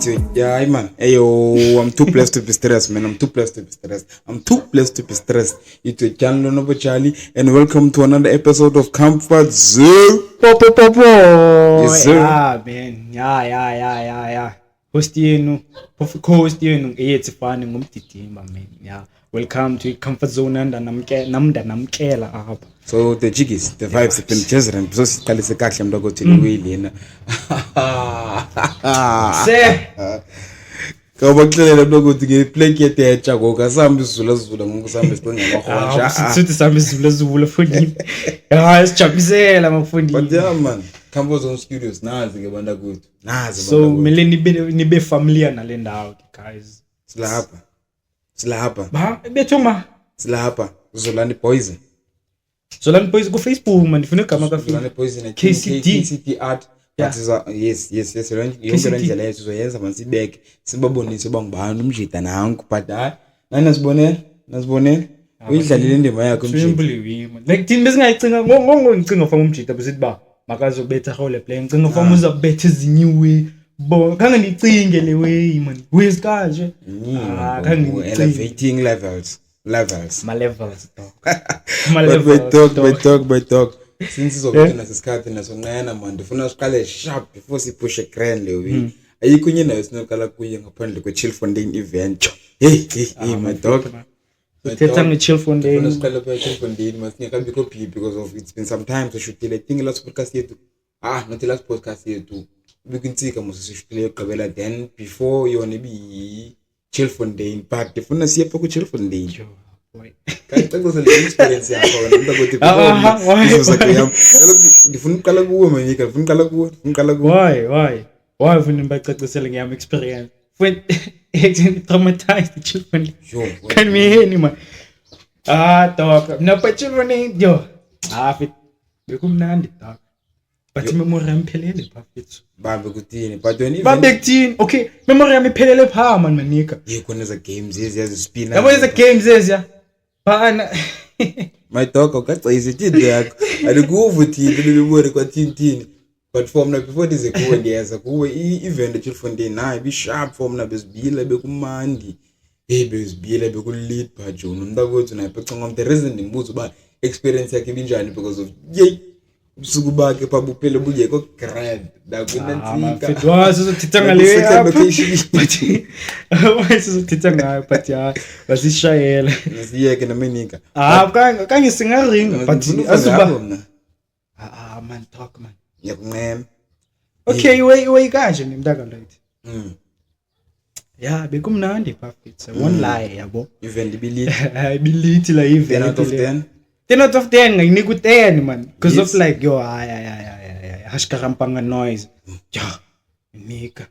Yeah, man. Hey, yo, I'm too blessed to be stressed, man. I'm too blessed to be stressed. It's a channel number Charlie, and welcome to another episode of Comfort Zone. Yes, sir. Yeah, man. Yeah. Host yenu, co-host yenu, eyethifani ngumdidimba, man. Yeah. Welcome to Comfort Zone and namkela apha. So the jiggies, the vibes have been jazzing. So siqalise kahle mntoko thina kuyilena. Kabaxelela mntoko ukuthi ngeplay yetetsha ngoku asambe izula ngoku sambe sicinga ngahonja. Sithi sambe izula mfundini. Ah, sijabisela mfundini. But yeah, man. Comfort Zone Studios nazi ke banda kuthi. So mele nibe familiar nale ndawo guys. Silapha. Ba bethuma. Silapha. Zolani Boys. Zolani Boys ku Facebook man ndifuna igama ka Zolani Boys ne KCD Art. Yes. Yonke ndlela yethu soyenza masibeke sibabonise bangubani umjida nanku but hayi nasibonela uyidlalile indima yakhe umjida. Like thina besingayicinga ngongicinga fa umjida besithi ba makazobetha hole play ngicinga fa uzabetha ezinyiwe bo khange ndicinge le way man wesikaje khange elevating levels my levels talk since izokwenza nasesikhathi nasonqena man ndifuna siqale sharp before sipushe grand le way ayikho nye nayo sinokala kuye ngaphandle kwe Chill Fontaine event. Hey my dog Thetha nge-Chill Fontaine. Ndifuna siqale kwa Chill Fontaine masingeka biko phi because of it's been some time to shoot I think last podcast yethu not the last podcast yethu bikuntsika musishutile yoqabela then before yona bi Chill Fontaine but ndifuna siye pha ku Chill Fontaine. Kayicacisa le experience yakho wena umuntu ukuthi ndifuna uqala kuwe manika ndifuna uqala kuwe why ufuna nibacacisele ngeyam experience when traumatized Chill Fontaine kan me heni man dog mina pa Chill Fontaine yo fit bekumnandi dog but memory yami iphelele pha fethu babe kuthini but when babekuthini okay memory yami iphelele pha man manika yikhona za games ezi spin yabo eza games eziya bana my dog ukacayisa ithi yakho alikuvuthile bebore kwa tintini but for mna before dize kuwe ndiyeza kuwe i-event Chill Fontaine nayo bi sharp for mna bezibile bekumandi bezibile bekulead bhajo nomntakwethu naye phecinga the reason ndimbuza uba experience yakhe ibinjani because of ubusuku bakhe pha buphele buyeko grand nakunantsika fedwa sizothetha ngale apha sizothetha ngayo but basishayela nasiyeke namenika kanye singaringa but azuba man talk man yakunqema okay way kanje nemntaka light yeah bekumnandi perfect one lie yabo event ibilite ibilite la event 10 out of 10 ngayinika u10 man because of like yo hashkarampanga noise ja nika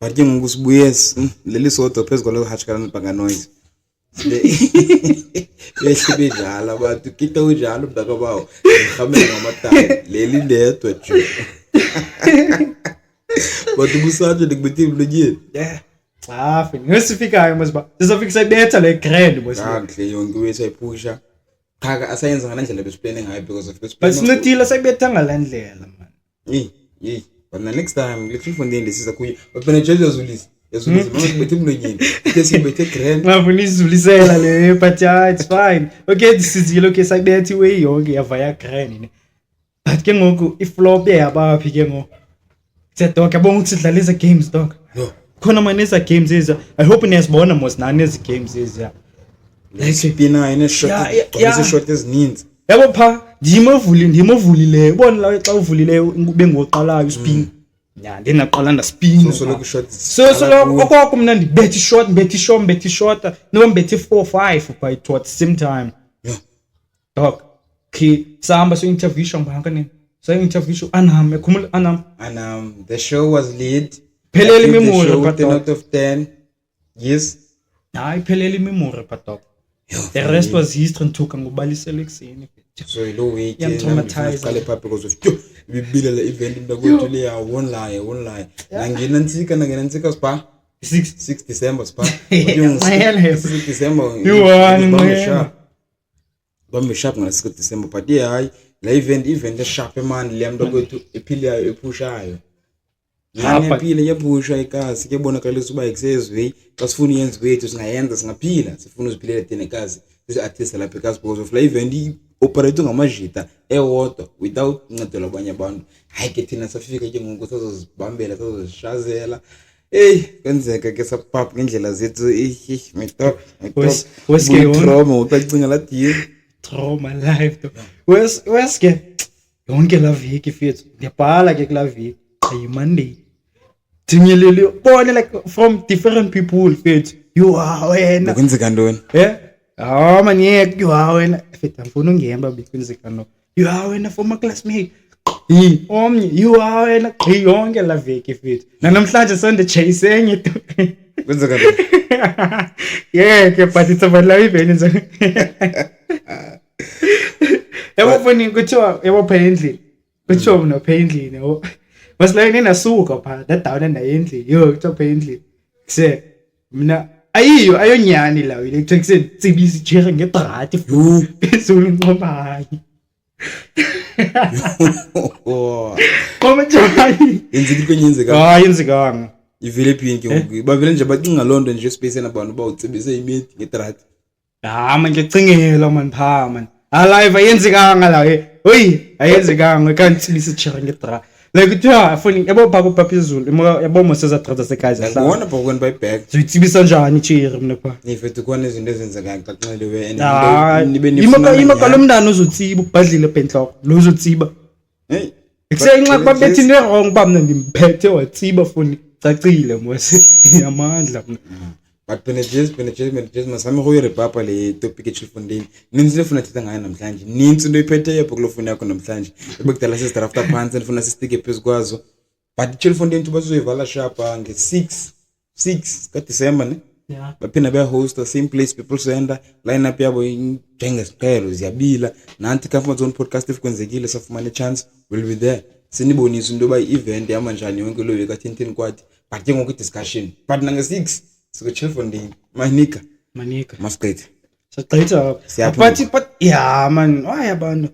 but ke ngokusibuyes leli sodwa phezulu kwalo hashkarampanga noise besibedlala abantu kita unjalo mntaka bawo ngihamela ngamataya leli ndedwa nje but ubusathe ndikubethi mlonyeni ngesifikayo masiba sizofika better like grand masiba kahle yonke wethu ayiphusha khaka asayenza ngalendlela besiplanning ngayo because of this but sinethile sayibetha ngalandlela man but next time let's Fontaine ndisiza kuye but phela nje yazulisa manje mlonyeni kesibethe grand ngafuna izulisela le but it's fine okay disizile okay sayibetha way yonke yavaya grand ne but ke ngoku iflop yabaphi ke ngo dog yabonga ukuthi sidlala eza games dog khona manje eza games eza I hope niyazibona mos nane ezi games eza lesipina ine short ezininzi yabo pha ndimovulile ubona la xa uvulileyo ube ngoqalayo uspin ndinaqala ndaspin so loku short so okwakho mna ndibethi short no mbethi 4-5 by at the same time dog samba so interview shambanga nini so interview anam ekhumula anam the show was lead phelele memory but out of 10 yes hayi phelele memory but dog the rest was history nthuka ngubalisela ekseni so lo week yamtraumatized pha because of bibile la event mntakwethu le ya online nangena ntsika spa 6 December spa 6 December bombe sharp ngala 6 December but hayi la event sharp man le mntakwethu ephiliyayo ephushayo ngiyaphila yaphusha ikazi kuyabonakalisa uba kusezwe xa sifuna uyenza wethu singayenza singaphila sifuna uziphilela thina ikazi sisi-artist lapha ikazi because of la event i-operate ngamajita ewodwa without uncedo lwabanye abantu hayi ke thina safika ke ngoku sazozibambela sazozishazela kwenzeka ke sapapa ngendlela zethu trauma ucacinga lathi trauma live weske yonke la viki fethu ngiyabhala ke kula viki Monday Tingelele bona like from different people fethu you are wena kwenzeka ntoni man you are wena fethu ngifuna ungemba bikwenzeka no you are wena former classmate omnye you are wena yonke la viki fethu namhlanje sonde chase enye tu kwenzeka ntoni ke but it's about live enza yabona kuthiwa yabophendli kuthiwa mna phendli no Masla ninasuka pha dadawuna naye endlini yo kuthiwa endlini se mina ayonyani lawo ile kuthiwa kusetsibisa ijere ngebrati phezulu inqomayi njani yenzile kwenyenzeka yenzekanga ivele phi ke ngoku bavele nje bacinga lonto nje space enabantu bawutsibise imithi ngebrati man ngicingela man pha man alive ayenzekanga lawo ayenzekanga kanti tsibisa ijere ngebrati like kuthiwa afuni yabo phako phezulu yabo moseza traza sekazi la ngona phakweni bayibhack zoyitsibisa njani ijere mina pha nifethu khona izinto ezenzekayo xa xinelewe nibe nifuna imaka lomntana uzotsiba ubhadlile penhloko lo uzotsiba kusenxa babethi ne wrong bamna ndimphethe watsiba funi cacile mose yamandla mina but penetration masami go yire papa le topic eChilfondeni ninzi lefuna thetha ngayo namhlanje ninzi into iphethe yapho kulofuna yakho namhlanje ebekudala sister after pants ndifuna sistike phezukwazo but eChilfondeni tuba sizoyivala shapa nge6 ka December ne baphina be host same place people senda line up yabo njengesiqhelo ziyabila nanti Comfort Zone podcast ikwenzekile safumana chance will be there sinibonisa into ba event yamanjani yonke lo week ka10 kwathi but ke ngoku discussion but nange6 so Chilfondeni manika masqedwe saqedwa but yeah man why abantu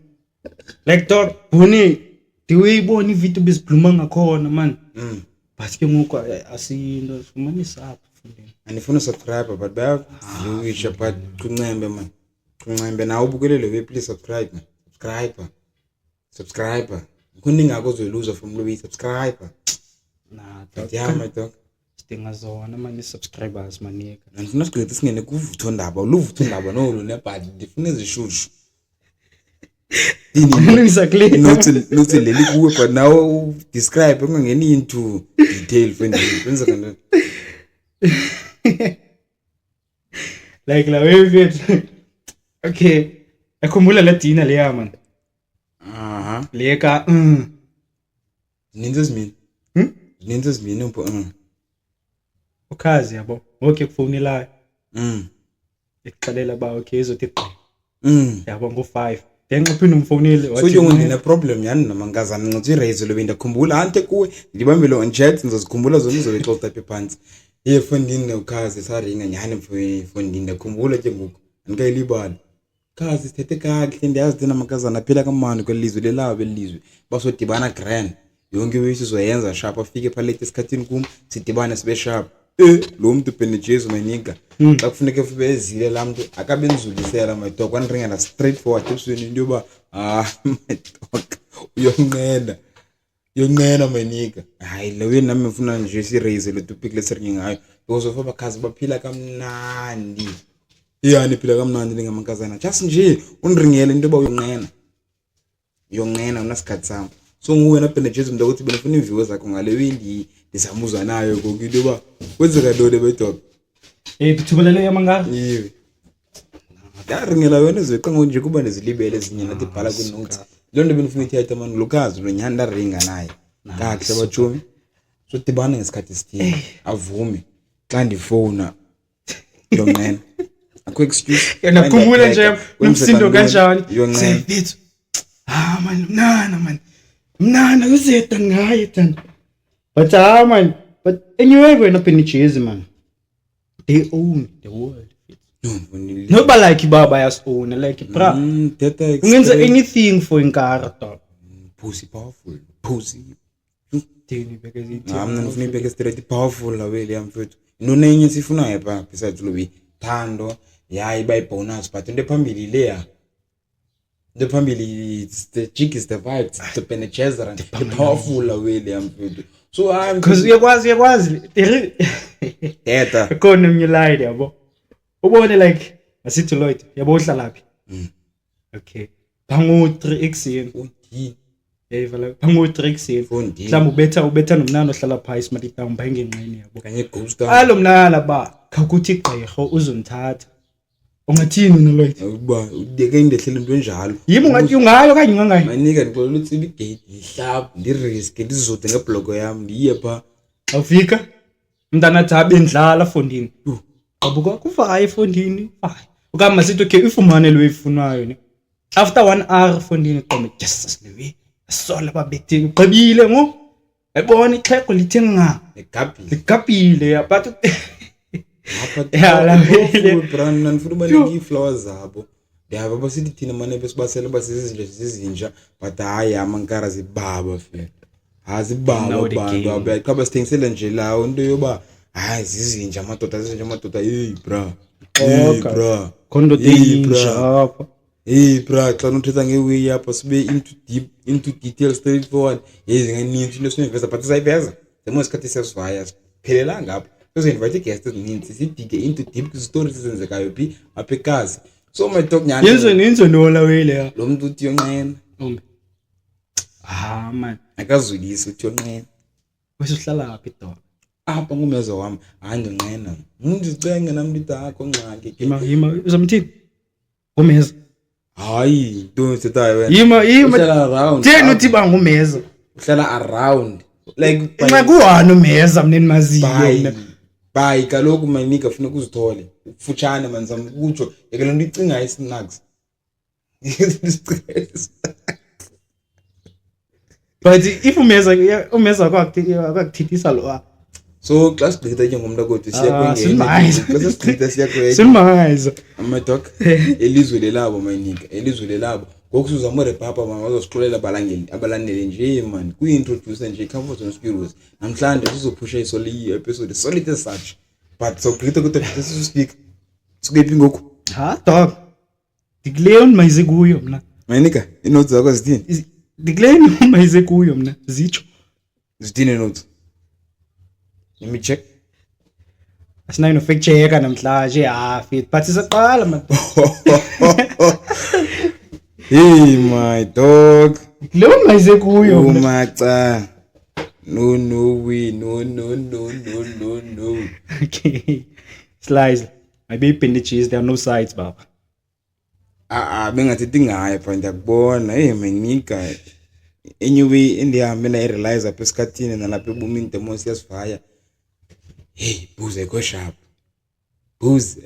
like dog buni diwuyibona ivideo bezibluma ngakhona man but ke ngoku asinto fumanisa apha fundeni anifuna subscribe but baya viewisha but kuncembe nawe ubukelele we please subscriber kuninga akozoyiluza from lo subscriber yeah my dog sidinga zona manje subscribers manika ngifuna sigcine singene kuvutho ndaba uluvuthondaba nolo nebhadi ndifuna ezishushu nothi leli kuwe but now describe ungangeni into detail kwenza kanjani like la way okay akhumbula la dina leya man leka ninzo zimini umpo ukhazi yabo okay kufonela ekuxalela ba okay izothi yabo ngo5 then xaphina umfonile wathi so ngine problem yani namangazana ngithi raise lo bendakhumbula ante kuwe ndibambele on chat ngizozikhumbula zona izobexoxa phansi yefondini ukhazi saringa nyane mfondini ndakhumbula ke ngoku anikayilibala kazi sithethe kahle ndiyazi thina makazana phela kamani kwelizwe lelawo belizwe basodibana grand yonke wethu sizoyenza sharp afike phalete esikhathini kum sidibane sibe sharp lo muntu penejesu manika xa kufuneka ufube ezile la muntu akabenzulisela my dog wanringa na straight forward ebusweni into yoba my dog uyonqena manika hayi lewe nami ngifuna nje siraise le topic lesiringe ngayo because of abakhazi baphila kamnandi yani phila kamnandi ningamakazana just nje unringele into yoba uyonqena unasikhathi sami so nguwena penejesu mntu ukuthi benifuna iimviwo zakho ngale wendi ndisamuzwa nayo ngoku into yoba kwenzeka ntoni bedog bithubelele yamangala yiwe ndaringela yona ezeqa nje kuba nezilibele ezinye nathi bhala kwi-notes loo nto benifuna ithetha mani lokazi lo nyani ndaringa naye kakuhle batshomi so dibane ngesikhathi esithile avume xa ndifowuna yonqena akho excuse nakhumbula nje nomsindo kanjani sefethu man mnana uzeta ngaye tana but man but anyway wena penijezi man they own the world nobody like baba yas own like bra ungenza anything for inkara dog pussy powerful pussy Thini because it mna ndifuna ibeke straight powerful la wele yamfethu inonenye sifunayo pha besides lobi thando yayi bayibonus but into phambili leya the phambili it's the jig is the vibe it's the penetration the powerful la wele yamfethu so I'm because uyakwazi eta khona umnyulayi yabo ubone like asithi Lloyd yabo uhlala laphi okay bangu 3x yini vala bangu 3x yini mhlawumbe ubetha nomnano ohlala pha iSmarty Town bayengengqini yabo kanye ghost town alo mnala ba khakuthi igqirho uzonithatha ungathini noLloyd uba udeke indehlele into enjalo yimi ungathi ungayo kanye ungangayi manika ndixolela utsiba igate ihlap ndirisk ndizode ngeblock yami ndiye pha awufika mntana thabe ndlala fondini abuka kuva efondini ukama sithi okay ifumane lo ifunayo ne after 1 hour fondini qome just lewe sola babethi uqebile ngo ayibona ixhego lithenga ligabhile ya but apha la brand nanifuna baniki flowers zabo ndiyaba basithi thina manje besibasela basizinja but hayi amankara zibaba fe azibaba bantu abayiqaba sithengisela nje lawo into yoba hayi zizinja amadoda hey bra kondo denja apha bra xa nothetha ngeway apha sibe into details straightforward yezinganinzi into sineveza but sayiveza demo isikhathi sesivaya siphelela ngapha invite guests ezininzi sidike into deep stories ezenzekayo phi apha eKazi so my talk nyani yenzo nola wele lo muntu uthi yonqena man akazulisa uthi yonqena wesihlala lapha idolo apha ngumezo wami andinqena umuntu icenge nami lidakho ngxaki yima uzamthini ngumeza hayi don't sethayi wena yima around thena uthi bangumezo uhlala around like nxa kuhana umeza mina nimaziyo bye kaloku mayinika ufuna ukuzithole ufutshane manzama ukutsho yeke lento icinga isinax but if umeza kwakuthithisa lo so class gqitha ke ngomntu kodwa siya kwenye simahayza amadoc elizwe lelabo mayinika elizwe lelabo ngokusuza morepapa mama bazosixolela abalandeli nje man kuintroduce nje comfort and skills namhlanje sizophusha isoli episode solid as such but so gqitha kodwa sispeak sikephi ngoku dog Digleon mayize kuyo mna mayinika inotes zakho zithini Digleon mayize kuyo mna zitsho zithini notes let me check asinayo fact checker namhlanje fit but sisaqala man hey my dog Digleon mayize kuyo umaca no way no okay slice maybe appendages there are no sides baba bengathi ngaye pha ndiyakubona hey mayinika anyway endihambe na realize apha esikhathini nalapha ebumini demo siyasivaya hey booze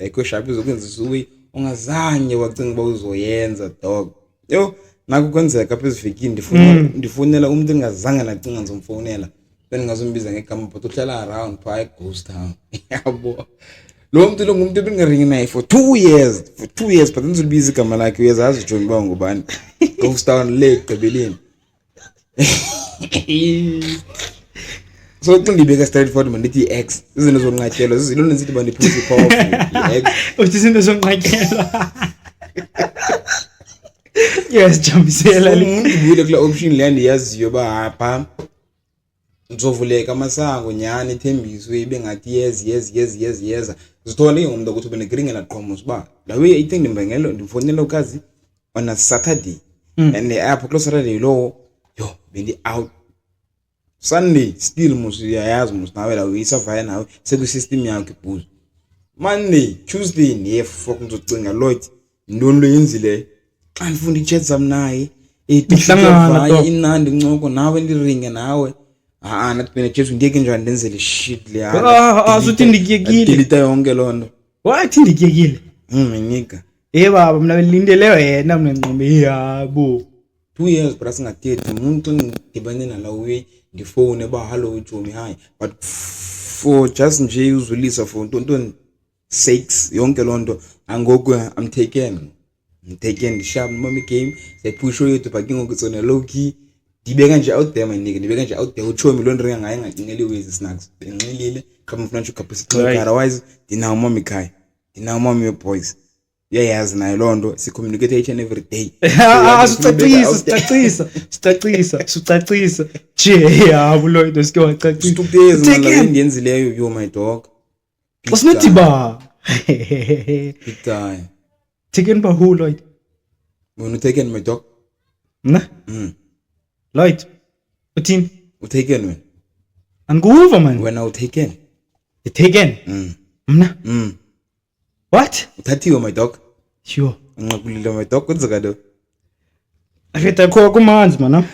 ayikho sharp izokwenza isuwe ungazange wacinga uba uzoyenza dog yo naku kwenzeka apha ezivikini ndifonela umuntu engazange nacinga ngizomfonela bendingazombiza ngegama but uhlala around pha eGhost Town yabo lo muntu lo ngumuntu ebingaringi naye for 2 years but ndizobiza igama lakhe uyazazi John ba ngubani Ghost Town le Gqibeleni so ngibeka straightforward man ndithi X izinto zonqatyelwa izinto nenzithi bandiphuse powerful X uthi izinto zonqatyelwa yes jamisela umuntu vile kula option le ndiyaziyo ba apha uzovuleka amasango nyani ithembiso ibe ngathi yes zithole ngomuntu ukuthi benegringela qhomo siba la way I think ndimbengelo ndifonela ukazi on a Saturday and apho close Saturday lo yo bendi out Sunday still musiyayazi musinawe la uyisavaya nawe seku system yakhe ibhuzu Monday Tuesday niyefoko ngizocinga Lloyd ndoni lo yenzile xa ndifunda ichat zam naye ihlangana inandi ncoko nawe ndiringe nawe nathi bene Jesu ndiyeke njani ndenzele shit le asuthi ndikiyekile delete yonke lonto wathi ndikiyekile mayinika baba mina belindeleyo yena mina ngqombe yabo 2 years but singathethi umuntu ngidibane nalawe ndifone ba hello Jomi hi but for just nje uzulisa for ntontoni sakes yonke lonto angoku I'm taken the sharp mommy game they push you to parking ngokutsona low key ndibeka nje out there my nigga ndibeka nje out there uchomi lo ndringa ngaye ngacingeli wezi snacks benxilile kama mfuna nje capacity otherwise ndinawo mommy ekhaya ndinawo mommy boys yazi nayo lonto si communicate each and every day sicacisa je yabo Lloyd sike wacacisa stupidez manje ngiyenzileyo yo my dog wasinithi ba big time taken by who Lloyd when you taken my dog na Lloyd uthini utaken when anguva man when I taken mna what uthathiwe my dog sure ngiqulile my dog kwenzeka lo afeta kho kumanzi mana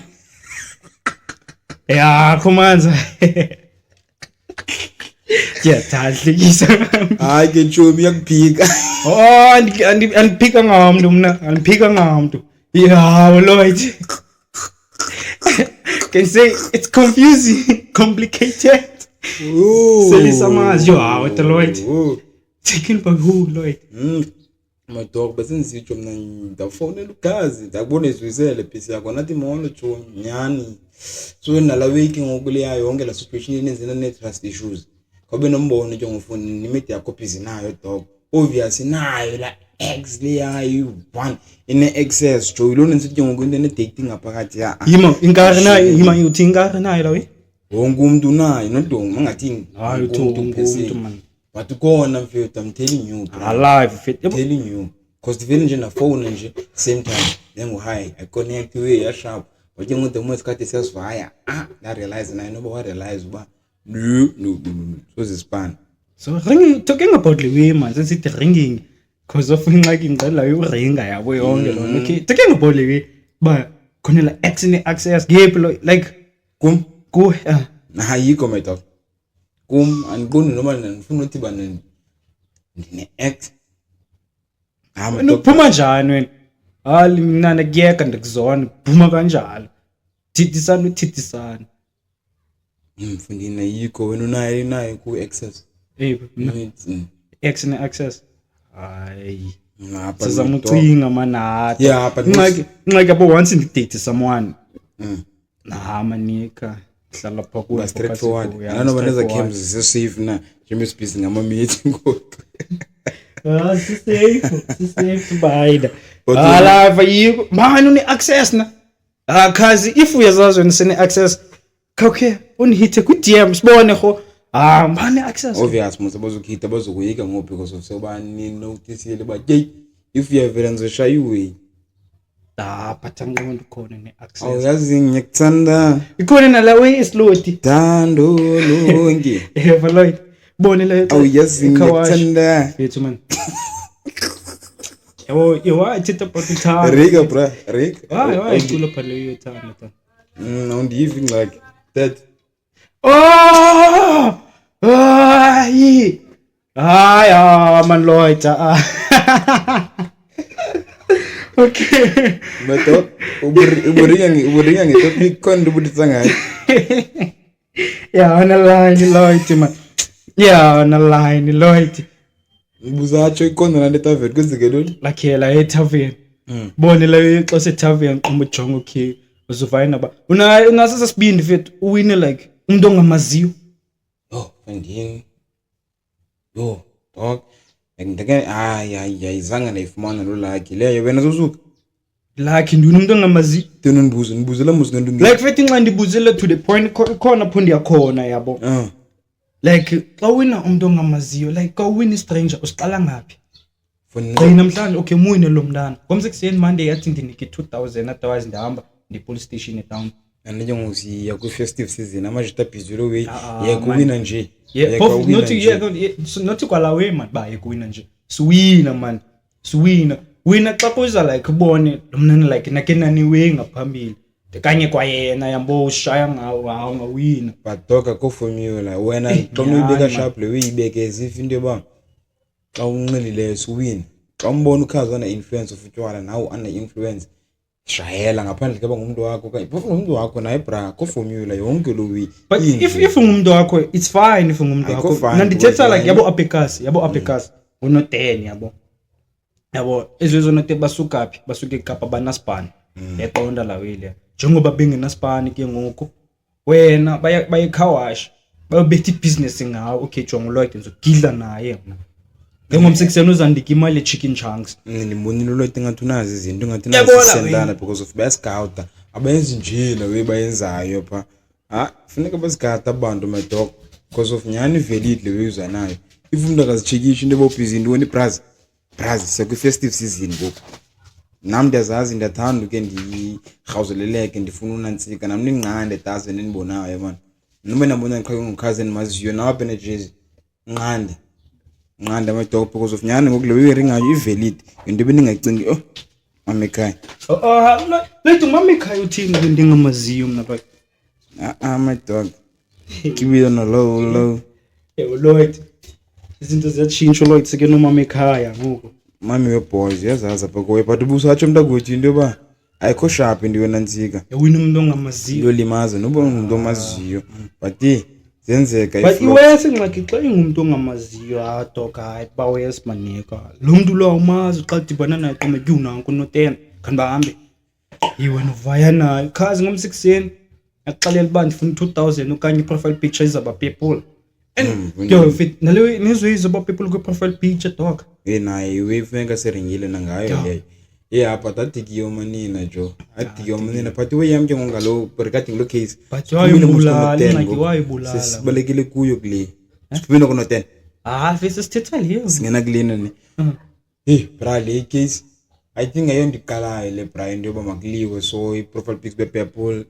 ya kumanzi ya tadlikisa hayi ke chomi yakuphika andiphika ngamntu mna andiphika ngamntu ya Lloyd can say it's confusing complicated selisamazi yo what Lloyd taken by who Lloyd my dog besenzitsho mina ndafonela ugazi ndakubona izwisele PC yakho nathi mono chomi nyani so nala week ngokuleya yonke la situation yenenzena ne trust issues kwabe nombono nje ngofuna nimedi yakho busy nayo dog obvious nayo la ex leyayo one ine excess jo ilona nsithi ngokwento ne dating aphakathi ya yima ingari nayo yima uthi ingari nayo la we wonke umuntu nayo nodonga ngathi hayi umuntu man but kona mfethu I'm telling you bro alive fit I'm telling you cause the nje na phone nje same time then hi I connect we ya sharp waje ngote mwe sikhathi sesivaya na realize na no ba realize ba no so this span so ringing talking about the way man since it ringing cause of ingxaki ngicela uringa yabo yonke lona okay talking about the way ba khona la access gap like kum go na hayiko my dog kum andiboni noma nifuna uthi bana ndine ex phuma njani wena hali mina nakuyeka ndikuzona phuma kanjalo thithisana mfundini ayikho wena unayo ku access ex ne access hayi ngapha sizamucinga manatha yeah but ngxaki yabo once ndidate someone manika hlala phakathi straightforward nano baneza games is safe na njengoba sibhizi ngama meeting ngoku safe bayida ala yiko manje une access na akazi if uyazazi wena sene access okay unihite ku DM sibone ho manje access obvious mose bazokhita bazokuyika ngo because of sobani notice yele ba hey if you have enzo shayiwe phatha ngqondo khona ne access awuyazi ngikuthanda ikhona nalawe isloti thando lonke Lloyd bone la awuyazi ngikuthanda yethu man yo athita potithana Rika bra Rika hayi kulo phale yothana ta undiyivi ngxaki that man Lloyd okay meto uburinga ngetopic konde buditsa ngayo yeah on a line Lloyd man yeah on a line Lloyd buzacho ikonde na tavern kuzikelo lakhela etavern bone la ixose tavern qomba ujonga okay uzuvayina ba unasasa sibindi mfethu uwine like umuntu ongamaziyo andini yo dog ngeke ayizanga nayifumana lo lucky leyo wena zosuka lucky ndi umuntu ongamaziyo tena ndibuzela musi ngendungi like mfethu nxa ndibuzela to the point khona pho ndiyakhona yabo like xa wina umuntu ongamaziyo like xa wina stranger usiqala ngapi namhlanje okay muyine lo mntana ngomsekuseni Monday yathi ndinike 2000 otherwise ndihamba police station etown anike ngosi ya ku festive season amajita bizilo we yekuwina nje not kwala we man ba yekuwina nje suwina man suwina wina xa kuza like ubone lo mntana like nakenani we ngaphambili kanye kwayena yambo ushaya ngawo ngawina badoka ko formula wena xa uyibeka sharp le uyibeke ezifi into ba xa unqilileyo suwina xa umbona ukhaza na influence of utywala nawo ana influence shayela ngaphandle ke bangumuntu wakho okanye phofu umuntu wakho naye bra ko formula yonke lo wi but if umuntu wakho it's fine if umuntu wakho nandithetha like yabo apicas uno 10 yabo ezwezo note basuka phi basuke eKapa banaspan eqonda la wile njengoba bengenasipani ke ngoku wena bayekhawash bayobetha ibhizinesi ngawo. Okay Jongo Lloyd ngizogidla naye mna ngomsekuseni uzandika imali chicken chunks. Ngibonile Lloyd ngathi unazi izinto ngathi Yabona nazi sendana because of bayascouta abayenzi nje la bayenzayo pha. Kufuneka basigada abantu my dog because of nyani valid le user nayo. If umuntu akazichekisha into ebobhizi into wena braz sekwi festive season ngoku. Nami ndiyazazi ndiyathanda ke ndirhawuzeleleke ndifuna unantsika nami ninqande dozen enibonayo man. Noma nabona ngiqhaka ngokhazen maziyo nawe benejezi nqande my dog because of nyani ngoku le ringayo ivalid into beningayicingi mamekhaya. Lethu mamekhaya uthini ndingamaziyo mna pha. My dog. Give it on a low. Lloyd. Izinto ziyatshintsha Lloyd seke noma mamekhaya ngoku. Mami weboys yazaza phakwe but ubusatsho mntakuthi into yoba ayikho sharp into nantsika. Wena umuntu ongamaziyo. Into limaza noba umuntu omaziyo but zenzeka but iwese ngxaki xa ingumuntu ongamaziyo dog hayi bawes manika. Lo muntu lo umazi xa dibana naye qome kyunanku no10 kanti bahambe. Yiwe novaya naye khazi ngomsekuseni axalela uba ndifuna 2000 okanye profile picture izaba people. Yo fit nalo nizwe izaba people ku profile picture dog. Naye uyifuneka seringile nangayo leyo. But adikiyo manina jo. Adikiyo manina but weyam ke ngongalo regarding lo case. But wayibulala. Sibalekile kuyo kule. Siphinde kono 10. Face sithetha leyo. Singena kulena ni. Bra le case I think ayondiqalayo le Brian yoba makuliwe so i-profile pics be-Purple.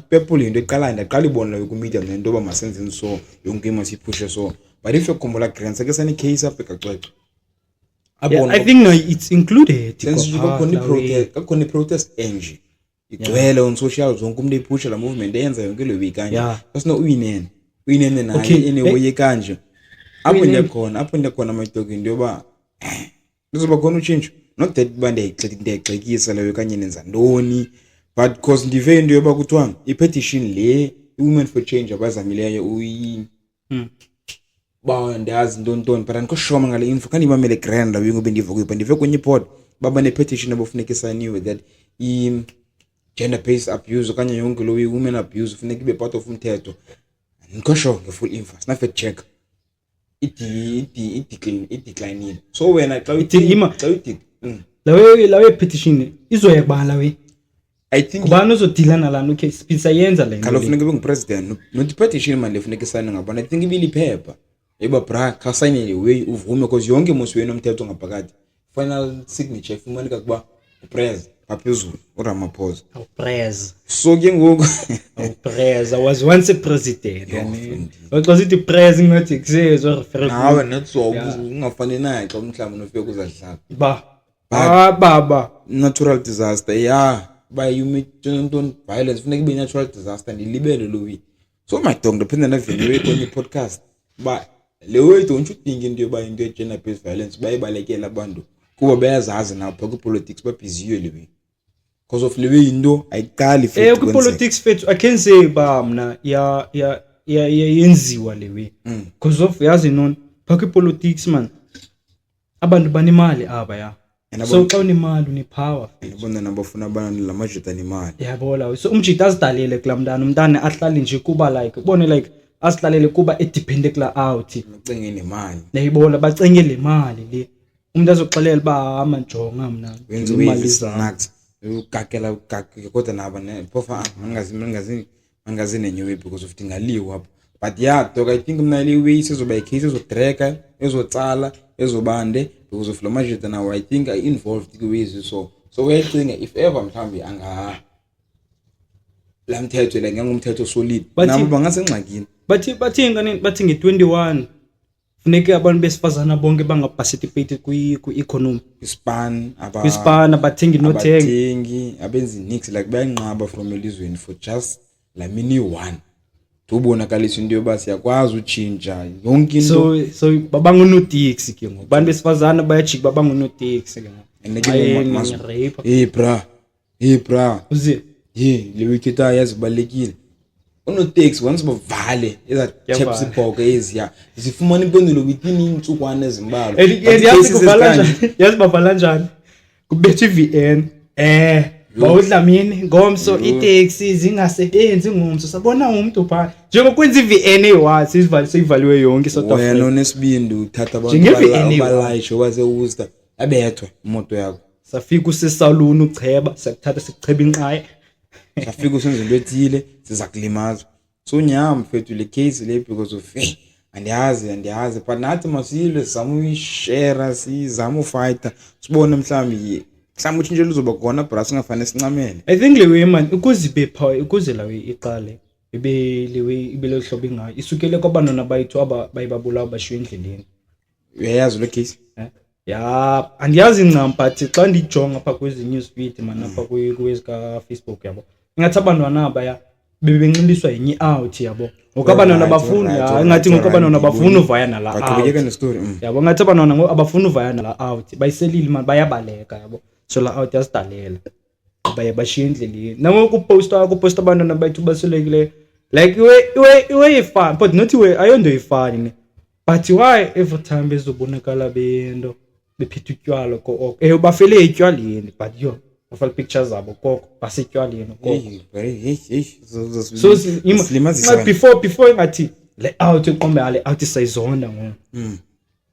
Purple into eqalayo ndaqala ibona leyo ku-media nento yoba masenzeni so yonke into masiyiphushe so. But if yokukhumbula Grant sake sane-case apha ekacwecwe. I think no, it's included. Kakhona i-protest enje. Igcwele on social zonke umuntu eyiphusha la movement eyenza yonke le week kanje. Kasino uyinene naye enewoye kanje. Apho ndiyakhona madoki into yoba kuzoba khona utshintsho. Not that ndiyayixekisa leyo kanye nenza ntoni but because ndive into yoba kuthiwa i-petition le i-Women for Change abazamileyo ba ndiyazi ntontoni but andikoshoma ngale info kandibamele grand lawo ngoba ndive kwenye pod baba ne-petition abafuneka isayiniwe that i-gender based abuse okanye yonke lo i-women abuse funeka ibe part of umthetho. Andikosho nge-full info sina-fact check i-decline so wena xa uyithi lawe petition izoya kubala we I think kubani uzodila nalana okay sipisa yenza le ngalo funeka ube ngupresident not petition man lefuneka isayine ngabona I think ibili phepha eba bra ka sign le way uvume because yonke mosweni omthetho ngaphakathi final signature ifumaneka kuba uprez aphezulu uRamaphosa uprez so ke ngoku uprez was once a president yani because it prez ngathi kusezwe refer nawe not so ungafani naye xa umhlamba nofika kuzadlala baba natural disaster by you meet violence funeka ibe natural disaster ndilibele lo wi so my dog depende na video kwenye podcast ba le way don't you think into yoba into gender based violence bayibalekela abantu kuba bayazazi napha ku politics ba busy le wi because of le way into ayiqali futhi ku politics fethu I can say ba mna ya yenziwa le wi because of yazi non phaka politics man abantu banemali aba so xa unemali unepower ubona nabafuna abantu lamajita nemali yabona so umjita azidalele kula umntana ahlali nje kuba like ubone like asihlalele kuba edepende kula out ucenge nemali nayibona bacenge le mali le umuntu azoxelela ba amanjonga mna wenza imali snack ukakela kodwa naba phofa mangazi nenyewe because of tingaliwa apho but dog I think mna le way sizoba icase ezodraga ezotsala ezobande because of lamajita now I think I involved kuwezi so uyacinga if ever mhlambi anga lamthetho la ngangumthetho solid nabo bangasengxakini bathi nge-21 funeke abantu besifazana bonke bangaparticipate ku-economy ispan abathengi nothengi abenzi nix like bayanqaba from elizweni for just la mini one tubonakalisa into yoba siyakwazi utshintsha yonke into so babangunotix ke ngoku abantu besifazana bayajika babangunotix ke ngoku bra uzi le wikita yazibalekile unotex once bavale eza chips ibhoke eziya zifumana impendulo within intsukwana ezimbalwa yazi bavala njani kubethe VN bawudlamini ngomso itaxi zingasebenzi ngomso sabona umuntu pha njengokwenza iVN ewathi sivaliwe yonke South Africa wena onesibindi uthatha abantu abalayisho waze usta abethwe imoto yakho safika usesaluni ucheba sakuthatha sikucheba inqaye safika usenza into ethile siza kulimaza so nyama mfethu le case le because of andiyazi but nathi masile sizama uyishare sizama ufighter sibone mhlawumbe uthintshe luzoba khona bra singafanele sincamele I think lewe man ukuze lawe iqale ibe lo hlobo ingayo isukele kwabantwana bayithu bayibabulawa bashiya endleleni uyayazi lo case ya andiyazi ncam but xa ndijonga apha kwezi news feed man apha kwezika Facebook yabo ngathi abantwana abaya bebenxiliswa yenye out yabo ngokabantwana abafuna ngathi ngokabantwana abafuna uvaya nala baqhubekeka nestory yabo ngathi abantwana abafuna uvaya nala out bayiselile man bayabaleka yabo so la out yasidalela bashiya endleleni nangokuposta abantwana bayithu baselekile like iwe fun but not iwe ayonto ifani but why every time bezobonakala bento bephethe utywala ko bafele etywaleni but yo bafaka pictures zabo koko basetywaleni koko so before ngathi le out eqombe ale out sayizonda ngo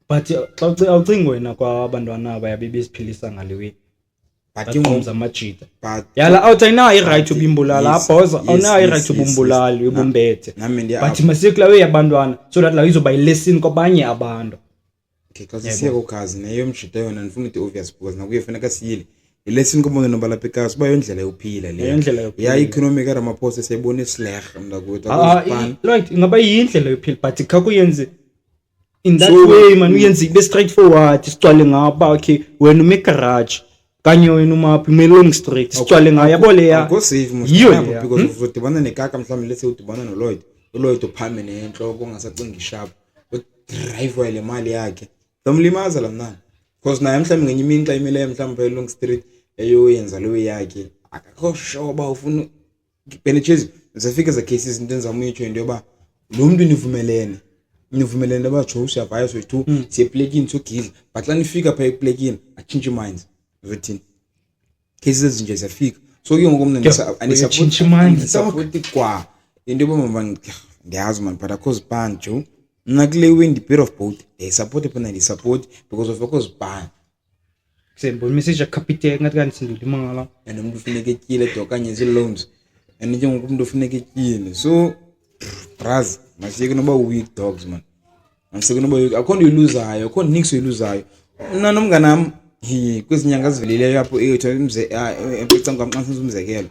but xa ucinga wena kwabantwana abayabe beziphilisa ngalewe but ingomza amajita yala out ayina i-right ubimbulala abhoza awuna i-right ubumbulali ubumbethe but masikla we yabantwana so that la izoba lesson kwabanye abantu because siyeko kazi neyo mjita yona nifuna ukuthi obvious because nakuyefaneka siyile lesson komuntu nobalapha ekhaya siba yondlela yophila le ya economic Ramaphosa siyibona isleh mntakwethu akuzipani right ingaba yindlela yophila but kakuyenze in that way man uyenze ibe straightforward sicwale ngaba okay wena ume garage kanye wena umaphi melong street sicwale ngayo yabo leya go save most because uzodibana nekaka mhlawumbe lethe udibana noLloyd uphame nenhloko ongasacinga sharp drive wele mali yakhe domlimaza la mnana because naye mhlawumbe ngenye imini xa imile mhlawumbe elong street eyoyenza lo yakhe akakho sure ba ufuna benechezi zafika za cases into enzamuyicho into yoba lo muntu nivumelene abajo usiyavaya so siye plekini sogidla but xa nifika pha eplekini achange minds uzothini cases ezinje ziyafika so ke ngoku mna support kwa into yoba ndiyazi man but akho zibanjo nakule win the pair of both they support and they support because of course ban sembo message captain ngathi kanti sinduli mangala and umuntu ufuneka etyile dokanye loans and njengoba umuntu ufuneka etyile so braz masiyeke noba weak dogs man masiyeke noba akho nto iluzayo akho nix iluzayo mna nomnganami kwezinyanga zivelileyo apho ethu epicanga ngamnqanisa umzekelo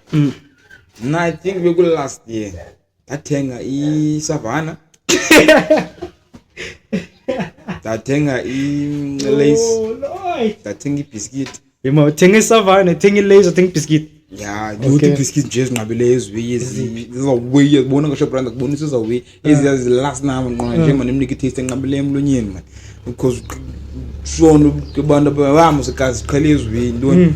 I think we could last year dathenga iSavannah dathenga ilace dathenga ibiscuit yema uthenga iSavannah thenga ilace uthenga ibiscuit ya ukuthi ibiscuit nje zinqabile ezwi zizawuwe yabona ngisho brand kubonisa izawuwe ezi last nama nqona nje manje imnike taste enqabile emlonyeni man because shona kubantu abamo sekazi qhele ezwi ntoni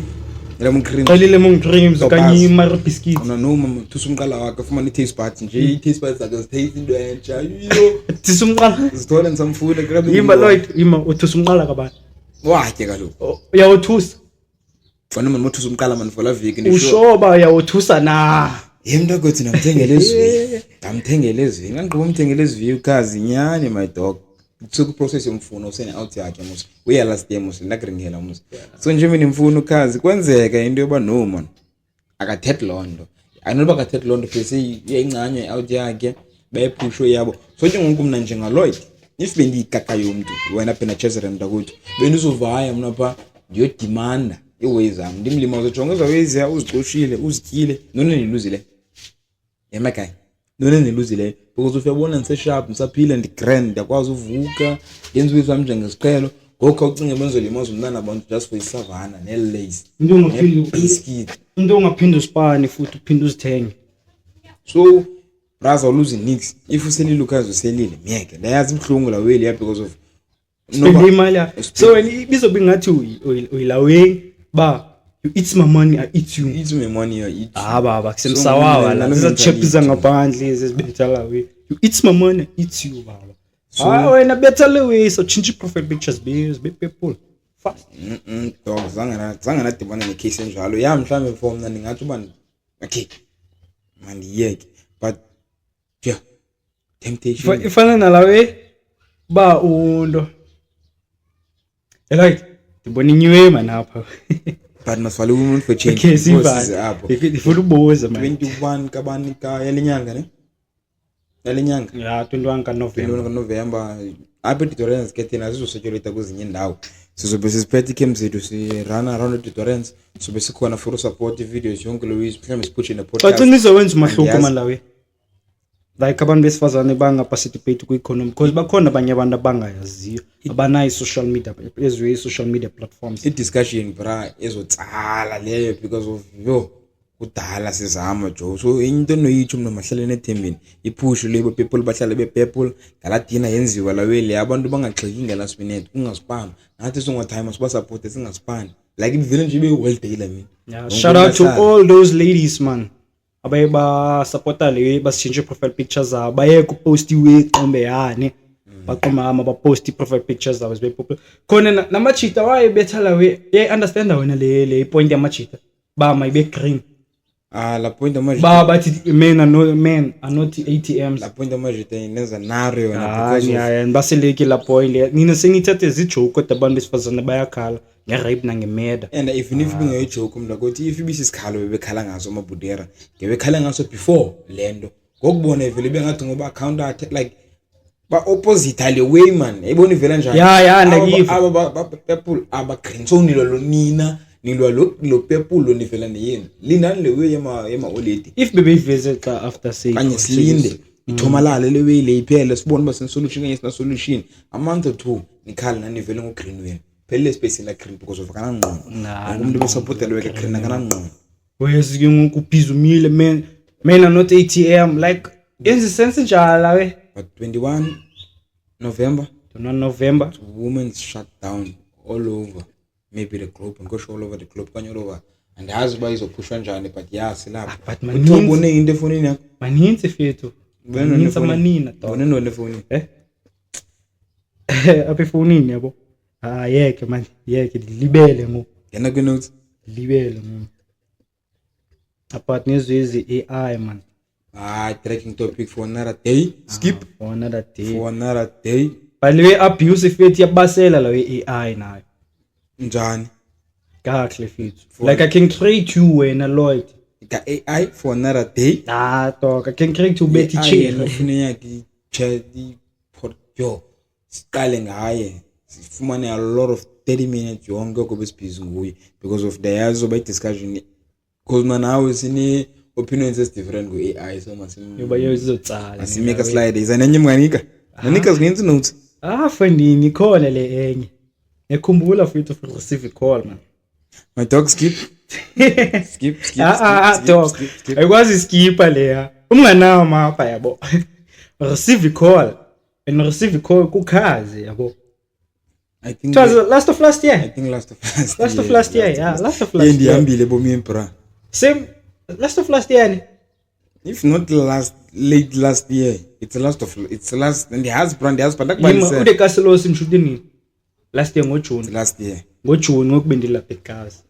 lemon cream qalile lemon creams kanye mara biscuit noma thusumqala wakhe ufumana i-taste buds nje i-taste buds zakhe zitaste into entsha yo thusumqala zithola ngisamfuna grabe yima Lloyd yima uthusumqala kabani wakhe kaloku uyawuthusa fana manje uthusumqala man for la viki nisho ushoba uyawuthusa na yemntu ukuthi namthengele ezwi ngangqiba umthengele ezwi ukazi nyani my dog tsuku process yomfuno usene out yakhe musi uya last day musi nakringela musi so nje mina imfuno kazi kwenzeka into yoba no man akathethe londo anoba akathethe londo bese iyayincanywe out yakhe bayephusho yabo so njengoku mina nje ngaLloyd if bendiyikaka yomuntu wena phena Chezere mntakwethu bendizovaya mna pha ndiyodimanda iways am ndimlima uzojonga ezaways uzicoshile uzityile none niluzile yemakhaya none niluzile because ufuyabona ngisesharp ngisaphila ndigrand ndiyakwazi uvuka yenza ukuthi wami njengesiqhelo ngokho ucinge benzolimaza umntana abantu just for iSavannah nelace into ongaphinda usipane futhi uphinde uzithenge so brother lose nix if uselile ukazi uselile miyeke ndayazi ibhlungu la weli ya because of no imali so when bizobe ngathi uyilawe ba you eat my money I eat you eat my money I eat baba kusemsawawa la sizachepiza ngaphandle zibethala we you eat my money I eat you baba wena better way so change profile pictures be people fast. Dog zange nadibana necase enjalo ya mhlawumbe for mna ndingathi uba okay mandiyeke but yeah temptation Ifana nalawe ba undo. Like ndibona inywe man apha. but masifale umuntu for change Okay, because siva. Ndifuna ubuza man. 21 kabani ka yalenyanga ne yalenyanga Ya 21 ka November. November apha tutorials kethina sizosetyoleta kwezinye indawo sizobe sisiphethe icam zethu si-run around tutorials sobe sikhona for support videos yonke Louise mhlawumbe siputshe Xa ne-podcast nizowenza umahluko Andiyazi. malawe. Like abantu besifazane bangaparticipate ku-economy because bakhona abanye abantu abangayaziyo abanayo i-social media eziyo i-social media platforms. i-discussion bra ezotsala leyo because of yo kudala sizama jo so into noyitsho mna mahlale nethembeni ipush lebo people bahlale be-people ngaladina yenziwa lawele abantu bangagxiki ngelast minute kungaspam nathi singo-time sibasupporte singaspani like ivele nje ibe-well day la mina Yeah, shout out to all those ladies man. Abaye ba supporta le basitshintshe profile pictures zabo baye ku postiwe iqombe yani. Baqoma ama ba post profile pictures zabo zibe popular. Khona namachita waye bethala we understand wena le point yamachita. Ba mayibe green. la point amajita Ba bathi men are not ATMs. la point amajita inenza naro yona Because because of yeah, baseleke la point le. Nina senithathe izijoke kodwa abantu besifazane bayakhala nge-rape nangemurder. and even if bengayijoke mntu ukuthi if ibisisikhalo bebekhala ngaso amabhudera ngebekhala ngaso before lento ngokubona ivele bengathi ngoba counter attack like ba opposite le way man ayibona ivela njani Yeah, ndakiva. aba people aba green so nilo lo nina nilwa lo people lo nivela neyini lindani le way yema oledi If bebe iveze xa after say kanye silinde ithomalale le way le iphele sibone ba solution kanye sina solution a month or two nikhala nanivele ngo green wena phele space la green because of kana ngqondo umuntu besupportele weke green kana ngqondo whereas ke ngokubhizumile men are not ATM like yenza sense njala we but 21 November no November women's shut down all over maybe the globe and go all over the globe kanye all over and yazi ba izopushwa njani but yasi lapha but maninzi. utobone into efonini yakho maninzi fethu maninzi amanina to ubone into efonini apha efonini yabo yeke man yeke libele ngo ngena kwi notes libele ngo apart nezwezi AI man tracking topic for another day skip for another day for another day but le abuse fethu yabasela la AI nayo njani kahle fethu like I can create you wena Lloyd ka AI for another day toka I can create you bethi chill ufune yakhe chat yo siqale ngaye sifumane a lot of 30 minutes yonke kube sibhizi nguye because of the yazo by discussion because now sine opinions is different ku AI so yoba yozotsala masimeka slide izanenye mnganika nanika zingenzi notes fandini khona le enye ekhumbula futhi for receive call man my dog skip dog ayikwazi skipa leya umnganawo mapha yabo receive call and receive call kukhazi yabo I think it was last of last year I think last of last year yeah last of last year ndihambile bomi bra same last of last year if not late last year it's last and the husband but akubalisela ude kaselosi mshutini last year ngoJune last year ngoJune ngokubendela ekhasi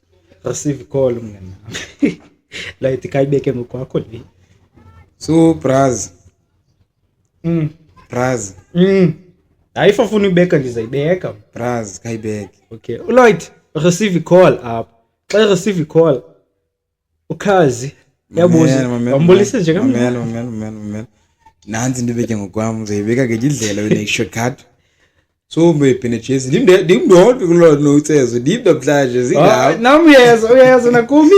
receive call mngana like kayibeke ngokwakho le so braz ayifafuna ibeka ngizayibeka braz kayibeke okay Lloyd receive call up xa receive call ukhazi yabuza wambulisa nje man nanzi ndibeke ngokwami uzoyibeka ke indlela wena i-shortcut so bepenetration ndimndodwa kuloo notes ndimndobhlaje zingawo nami uyayaza nakumi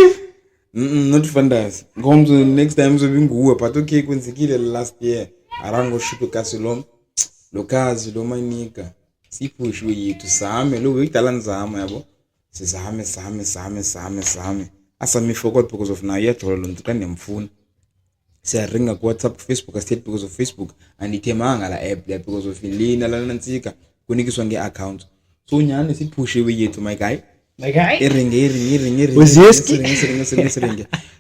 not fandas ngomzo next time uzobe nguwe but okay kwenzekile last year arango shito kasilom lokazi lo manika sipushwe yethu same lo wekudala nzama yabo same asami forgot because of now yethu lo nto nemfuna siyaringa ku WhatsApp Facebook state because of Facebook and ithemanga la app there because of lina la nantsika kunikiswa ngeaccount so nyane siphushe yethu my guy iringe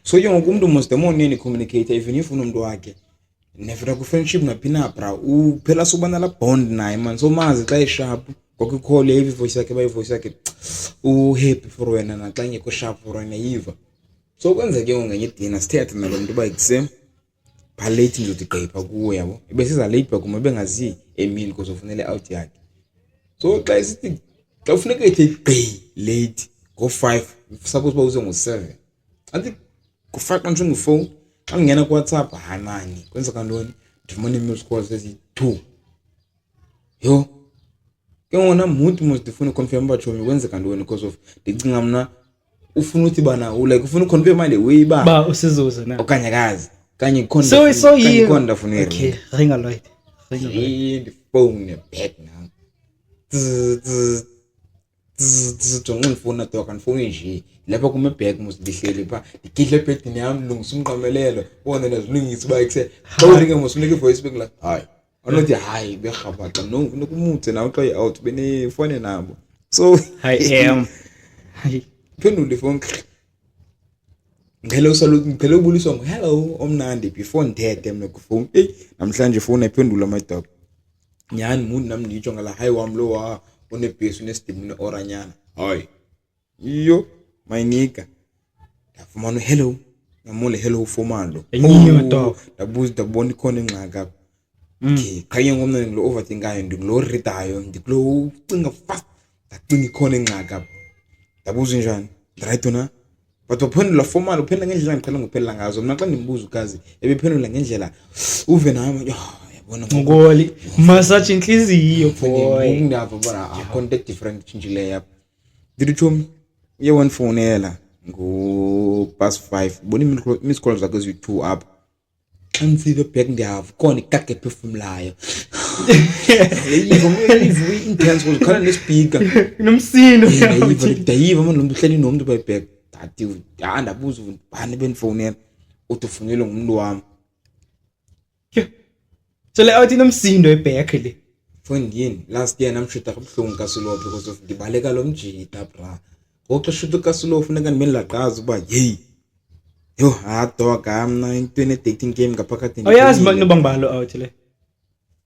so yonke umuntu must demonini communicate even if unomuntu wakhe never ku friendship naphina bra uphela sobana la bond naye man so mazi xa isharp kwakucall heavy voice yakhe bayivoice yakhe happy for wena naxa ngekho sharp for wena yiva. So kwenzeke ngenye dinner sithethe nalo muntu ba exam ba late ngizothi gqipha kuwe yabo besiza late bakuma bengazi emini because ufunele out yakhe. So xa isithi xa ufuneka ethi gqi late go 5 suppose bawuze ngo7 athi ku 5 kanjani ngifone xa ngena ku WhatsApp hayi mani kwenza kantoni ndifumane email calls ezi 2 yo ke ngona muntu ndifuna confirm bachomi kwenza kantoni because of ndicinga mna ufuna uthi bana like ufuna confirm manje way ba usizuze na okanye kazi kanye khona so kanye khona ndafuna okay ringa Lloyd the phone back now jonga ngifuna to kan phone nje lapha kuma back musidihlele pha ngidle bed yami lungisa umqamelelo wona nezilungisi ba ekuse xa ulinge musunike voice back la hayi anothi hayi bekhabaqa no ufuna kumuthe nawe xa out bene phone nabo so I am phendula ifone ngelo salute ngelo buliswa hello omnandi before ndithethe mina ku phone namhlanje phone ayiphendula my dog nyani muntu nami nditsho ngala hayi wami lo wa unebhesi unesidimini oranyana hayi iyo mayinika ndafumana hello ngamole hello formal enyiyo dog ndabuza ndabona ikhona ingxaka okay khanye ngomna ngilo overthinkayo ndikulo readayo ndikulo cinga fast ndacinga ikhona ingxaka ndabuza njani right na but uphendula formal uphendula ngendlela ngiqhela ngiphendula ngazo mina xa ndimbuza ukazi ebephendula ngendlela uve nami yabona ngoli massage inhliziyo boy ngindava bona contact different tshintshile yapha ndithi ye one phone ela ngo past 5 bona miss calls zakho ezi2 up xa ngisibe back ndiyava khona ikake ephefumulayo yivo intense ukhala nespeaker nomsindo ndayiva manje lo muntu uhleli nomuntu by back dathi ndabuza ubani benfonela uthi ufunelwe ngumuntu wami so le awuthi nomsindo eback le phone yini last year namshita kabuhlungu kaSilo because of ndibaleka lo mjita bra ngoxa shuto kaSilo ufuneka nimeni laqhaza uba hey yo dog amna intweni dating game ngaphakathi oyazi manje bangibalo out le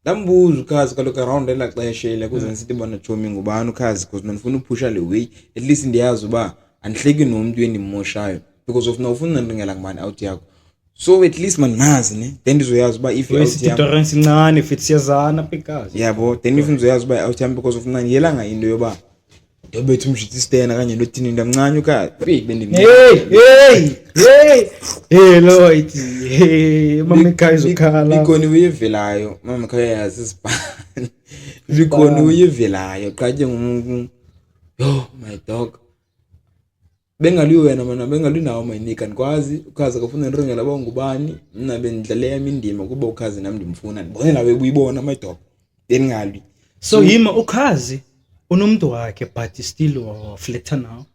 lambuza ukhazi kaloku around ela xesha ile kuze nisithi bona chomi ngubani ukhazi because mina ngifuna uphusha le way at least ndiyazi uba andihleki nomuntu endimoshayo because of now ufuna ndingela ngubani out yakho so at least man nazi ne then ndizoyazi uba if out yam tolerance incane if siyazana phekazi yabo then if ndizoyazi uba out yam because of mna ngiyelanga into yoba ndobethu umshiti stena kanye nothini ndamncane ukhazi hey Lloyd hey mama ekhaya ukhala ikoni uyevelayo mama ekhaya yazi isibani ikoni uyevelayo qhaje ngumuntu yo my dog bengaliwe wena mana bengali nawo mayinika ndikwazi ukhazi akafuna nringela ba ngubani mina bendlale yami indima kuba ukhazi nami ndimfuna ndibone nawe uyibona my dog bengali so hima ukhazi unomuntu wakhe but still flatter now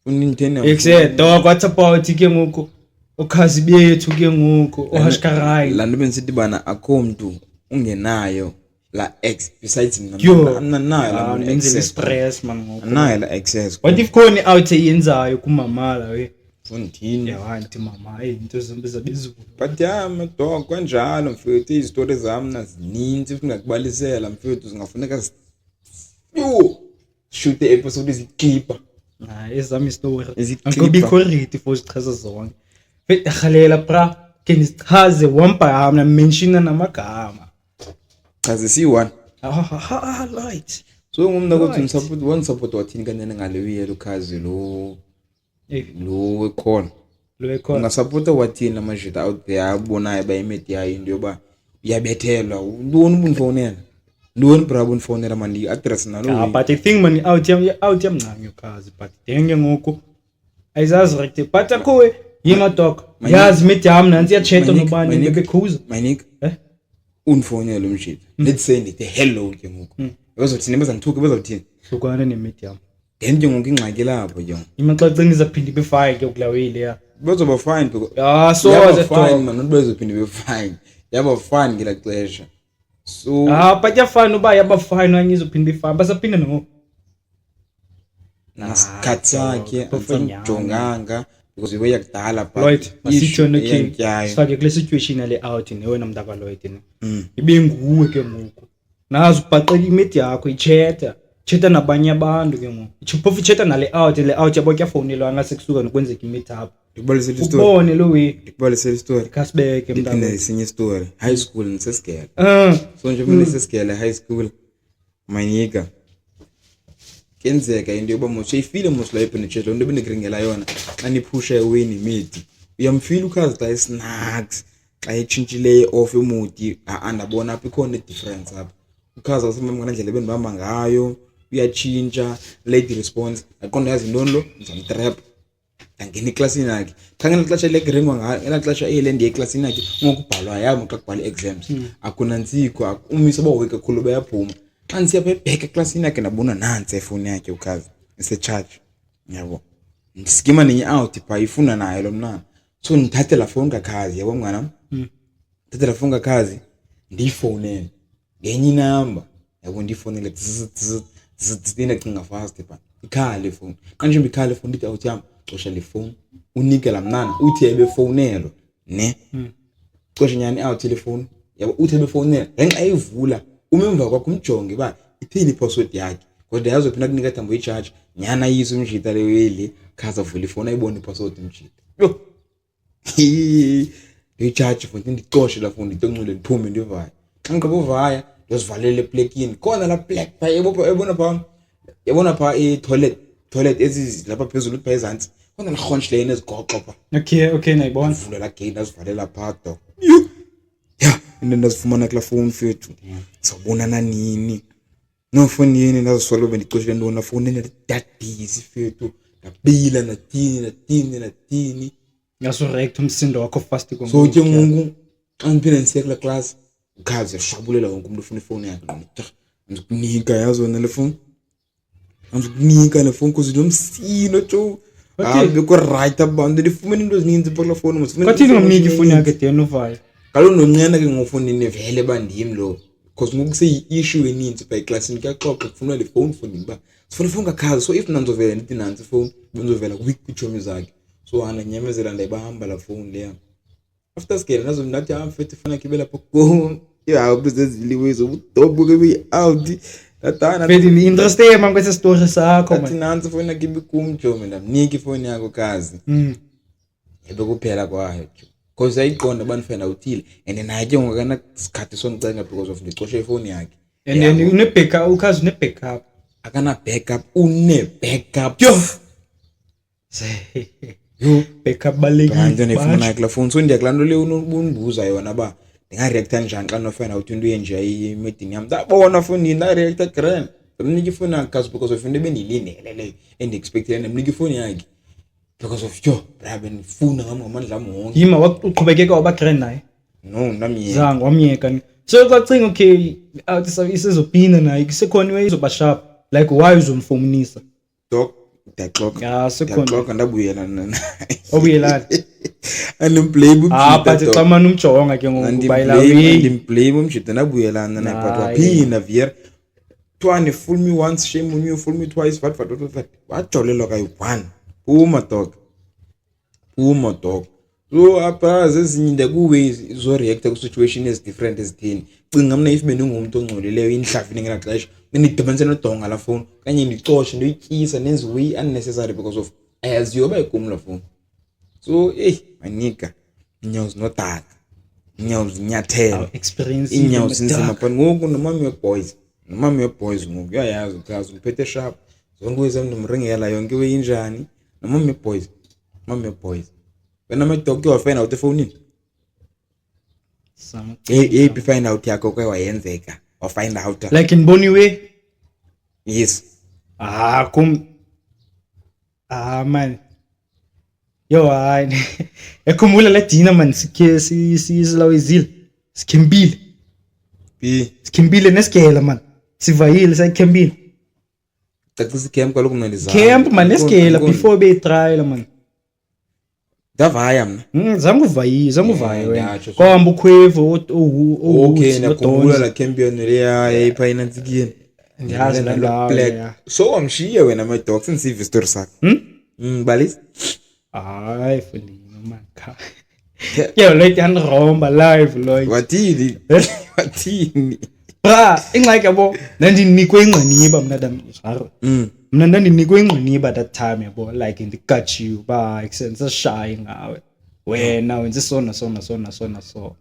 unintena dog what about ke ngoku ukhazi bethu ke ngoku ohashkarai la nto benisithi bana akho mntu ungenayo la ex besides mina nayo la stress man ngoku nayo la access what if khona out eyenzayo kumamala we fundini yawanti mama into zimbiza bezulu but my dog kanjalo mfethu izistories zami nazininzi ungakubalisela mfethu zingafuneka yo shoot episode iziklipa ezami story angobi correct for isichaza zonke fethalela bra ke nisichaze wamba yami na mention namagama chaze si1 right so ngumna ukuthi support one support wathini kanene ngale week ukhazi lo ekhona ungasupporta wathini amajita out there abonayo bayimedia into yoba uyabethelwa ntoni ubunfonela ntoni bra ubunfonela manje address nalo but I think man out yam ncane ukhazi but denge ngoku ayizazi right but akho yima dog yazi media yami nansi yacheta nobani ngibekhuza mayinika unfonela umshito let's say ndithi hello ke ngoku bazothini bazangithuka bazothini hlukana nemedia then nje ngoku ingxaki lapho nje imaxaxinisa phindi be5 ke kulawile ya bazoba fine because so fine man not bazophinde be fine yaba fine ngila xesha so but yafana uba yaba fine anyizophinde be5 basaphinde no nasikhathi sakhe afajonganga because we yakudala but right masithone ke sifake kule situation le out ne wena mntaka Lloyd ne ibe nguwe ke ngoku nazo ubhaqela imate yakho ichata nabanye abantu ke ngoku phofu ichata nale out yabo kuyafowunelwa ngasekusuka nokwenzeka imate apho Ndikubalisela istory. ubone lo we Ndikubalisela istory. kasibeke Ndiphinde mntana esinye istory. High school nisesigele. So nje mina sisigele high school. Mayinika. Kenzeka into yoba moshe ifile mos la ipenetration lo nto bendiringela yona xa niphusha away nemidi. Uyamfeel ukhazi xa snacks. Xa etshintshileyo off emodi andabona apha ikhona difference apha. Ukhazi asemama ngendlela ebendibamba ngayo uyatshintsha late response aqonda yazi intoni lo ngizamtrap angena eklasini yakhe xa ngelixesha legrengwa ngayo ngelaxesha ele ndiye eklasini yakhe ngokubhalwa yami xa kubhala exams akunantsiko umisa bawe kakhulu bayaphuma xa ndisiya back eklasini yakhe ndabona nansi efoni yakhe ukhazi ise-charge yabo ndisikima nenye out pha ifuna nayo lo mntana so ndithathe la phone kakhazi yabo mngana ndithathe la phone kakhazi ndiyifowunele ngenye inamba yabo ndiyifowunele ndindacinga fast pha ikhale ifoni xa nje ikhale ifoni ndithi awuthi yami xosha le phone unike la mnana uthi ebefowunelwa ne xosha nyani out telefoni yabo uthi ebefowunela ngenxa ayivula umemva kwakho umjonge ba ithini password yakhe kodwa yazophinda kunika thambo i-charge nyana yiso umjita leyo yeli khaza vula ifoni ayibona i-password umjita yo i-charge futhi ndixoshe la phone nditoncule ndiphume ndivaya xa ngiqaba uvaya ndosivalela eplekini khona la black pha yabona pha i-toilet ezilapha phezulu pha ezantsi khona nahontshe leyena ezigoqo pha okay nayibona vula la gate ndasivalela pha do ya into ndazifumana kula phone fethu sobonana nini nofonini ndazisola bendicoshile ntoni la phone ndadisi fethu ndabila nathini ngasurect umsindo wakho fast kwa so ke mungu xa ndiphinde ndisiya kula class ukhazi yashabulela wonke umuntu ufuna ifoni yakhe ndikunika yazona le phone andikunika le phone kuze nomsino jo beko right abantu ndifumene into ezininzi pha kula phone musifuna kwathini ngamniki ifoni yakhe dena uvaya kaloku noncena ke ngofonini vele bandim lo because ngoku seyi-issue eninzi pha eklasini kuyaxoxa kufunwa le phone fonini uba sifuna ifoni kakhazi so if nanzovela ndithi nantsi ifowuni benzovela kwiitshomi zakhe so andanyamezela ndayibahamba la phone leya after sikele nazo ndathi mfethu ifuna yakhe ibelapha ko ihawu zeziliwe zobudobo ke bi-out latana Fedi ni intereste man kwese story sakho athi nansi ifoni yakhe ibikumjomi ndamnika ifoni yakho kazi yebe kuphela kwayo because ayiqonda banifana uthile and naye ke ngokana sikhathi soncenga because of ndicoshe ifoni yakhe and then une backup ukhazi une backup akana backup une backup yo backup balekile nje nefuna yakhe la phone so ndiyakulando le unobundibuza yona ba ndingareacta njani xa nofana uthi into enje ayimedini yami ndabona phone ndareacta grand ndimnika ifoni yakhe kazi because of into ebendiyilindele leyo and expected ndimnika ifoni yakhe because of brother ndifuna ngamandla ami wonke yima waqhubekeka waba grand naye no namyeka zange wamyeka so kwacinga okay awuthi isizopina naye kusekhona way izoba sharp like why uzomfomunisa dog daxoka ya sekhona daxoka ndabuyela obuyelana andimblame but xa manje umjonga ke ngoku bayila way ndimblame umjida ndabuyelana naye but waphinda vier twane fool me once shame on you fool me twice what wajolelwa kayi-1 phuma dog so apha zezinye ndakuways zoreacta ku-situation ezi-different ezithini cinga mna if bendingumuntu ongcolileyo indlavini ngela xesha bendidibanise nodonga la phone kanye ndicoshe ndoyityisa nenze way unnecessary because of ayaziyo uba ikum la phone so manika iinyawo zinodaka iinyawo zinyathela experience iinyawo zinzima but ngoku nomami we-boys ngoku uyayazi ukazi uphethe sharp zonke wezam ndimringela yonke way injani nomami we-boys wena madoke wafind out efowunini yeyiphi find out yakho kwe wayenzeka wafind out like inboniwe yes man yo hayi ekhumbula le dina man silawezile sikhembile nesigela man sivayile sayikhembile cacisa icamp kaloku mna camp man nesigela before beyitrial man ndavaya mna zange uvaya wena kwahamba ukhwevo okay nakhumbula la campion leya yayipha inantsikini ndiyazi black so wamshiye wena my dog sinisive story sakho balisa hayi fundini man kha yo like anromba live like wathini bra ingxaki yabo nandinikwe ingqiniba mna damjaro mna nandinikwe ingqiniba that time yabo like ndikatshiwe ba exense shy ngawe wena wenze sona so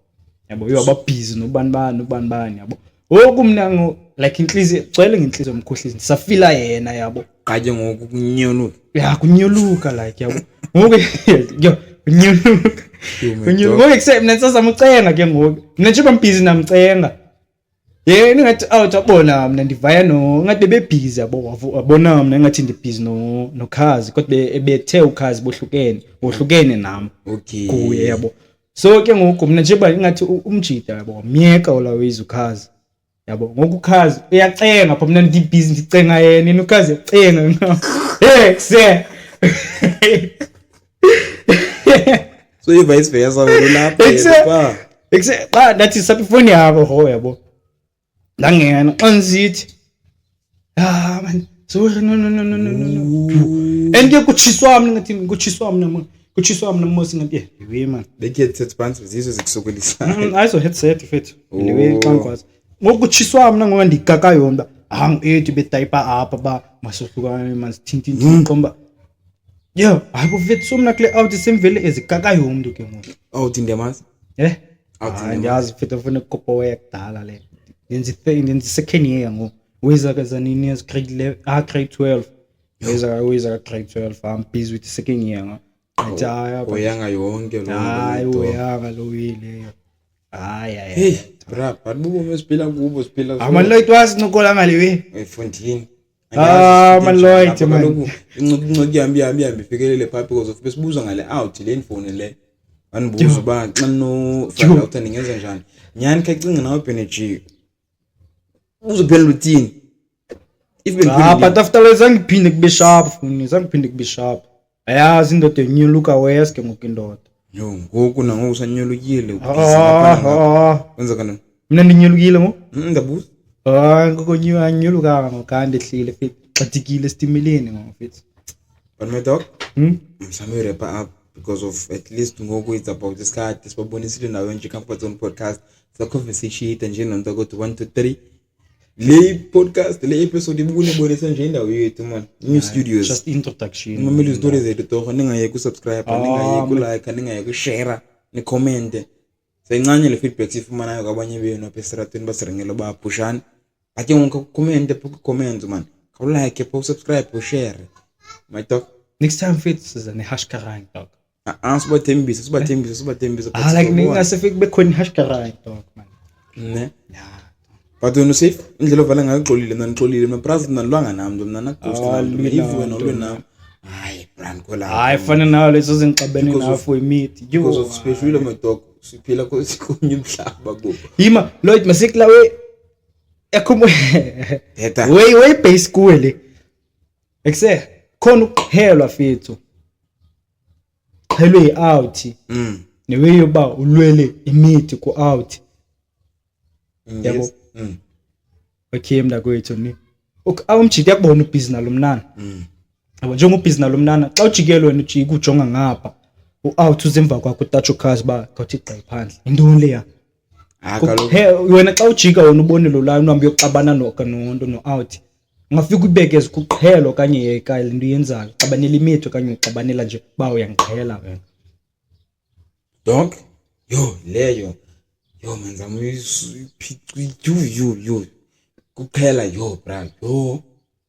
yabo uyoba busy nobani yabo okumna like inhliziyo gcwele ngenhliziyo omkhohlisi ndisafila yena yabo qaje ngoku kunyoluka ya kunyoluka like yabo ngoku yo kunyoluka ngoku except mina sasamucenga ke ngoku mina nje bambhizi namcenga yena ngathi out abona mina ndivaya no ngathi bebebhizi yabo wabona mina ngathi ndibhizi nokhazi kodwa ebethe ukhazi bohlukene nami okay kuye yabo so ke ngoku mina nje ba ngathi umjida yabo myeka olaweza ukhazi yabo ngoku ukhazi uyacenga pha mina ndibhizi ndicenga yena ukhazi uyacenga kuse so you vice versa lapha except nathi saphi phone yakho ho yabo langena xa nisithi man sorry no and ke kuchiswa mina ngathi kuchiswa mina mosi ngathi we man headset pants zizo zikusokolisa ayiso headset fit lewe xa ngikwazi ngokuchiswa mina ngoba ndigaka yona ethi betiper apha ba masuhlukane masithintinti qomba yo ayibo fit so mina kule out semvele ezikaka yona umuntu ke ngoku out in the mass ndiyazi fit ufuna ukukopa yakudala le yenzi second year ngo weza kazanini as grade 12 weza grade 12 I'm busy with the second year ngo ajaya oyanga yonke lo oyanga lo ile hey bra babubo mesiphila kubo siphila ama Lloyd wazi nokola ngalewe efundini man Lloyd man inciki yambi ifikelele pha because of besibuza ngale out le phone le anibuza ba xa no find out ningenza njani nyani khacinga nawe Beneji uzophela uthini if but after leza ngiphinde kube sharp ayazi indoda enyuluka wes ke ngokindoda yo ngoku nangoku sanyolukile kwenza kanani mina ndinyulukile ngo ndabuza ngokonyuluka ngokande ehlile fit xatikile stimeleni ngo fit but my dog msame rap up because of at least ngoku it's about this card sibabonisile nawe nje Comfort Zone podcast sa conversation nje nonto go to 1 to 3 le podcast le episode ibukune bonisa nje indawo yethu man new studios just introduction mameli stories zethu toho ningaye ku subscribe ningaye ku like ningaye ku share ni comment seyincane le feedback sifumanayo kwabanye benu apha esratweni basirengelo ba pushana ake wonke comment man ka like pa subscribe pa share my talk next time fit siza ne hashkarang dog sibathembisa like ningasefike bekhona hashkarang dog man ne but wena safe indlela ovala ngaxolile nanixolile president nalwanga nami mna nakuposta even nolwe nami hayi brand kola hayi fana nawe lezo zingixabene nawe for imeet because of special my dog siphila konye umhlaba kubo yima Lloyd masikulawe ekhomo eta way base school le ekse khona ukuhelwa fethu helwe out newe yoba ulwele imeet ku out yabo okay mnda kwethu ni awumjike yakubona ubhizi nalomnana yabo njengoba ubhizi nalomnana xa ujikelo wena ujike ujonga ngapha out uzemva kwakho utatsho cars ba kwathi igqayi phandle intoni leya kaloku wena xa ujika wena ubone lo la uhambe yoxabana no out ngafika ubeke kuqhelo kanye yeka into yenzayo xabanela imitho kanye uxabanela nje ba uyangiqhela wena dog yo leyo yo manza yo kuphela yo bra yo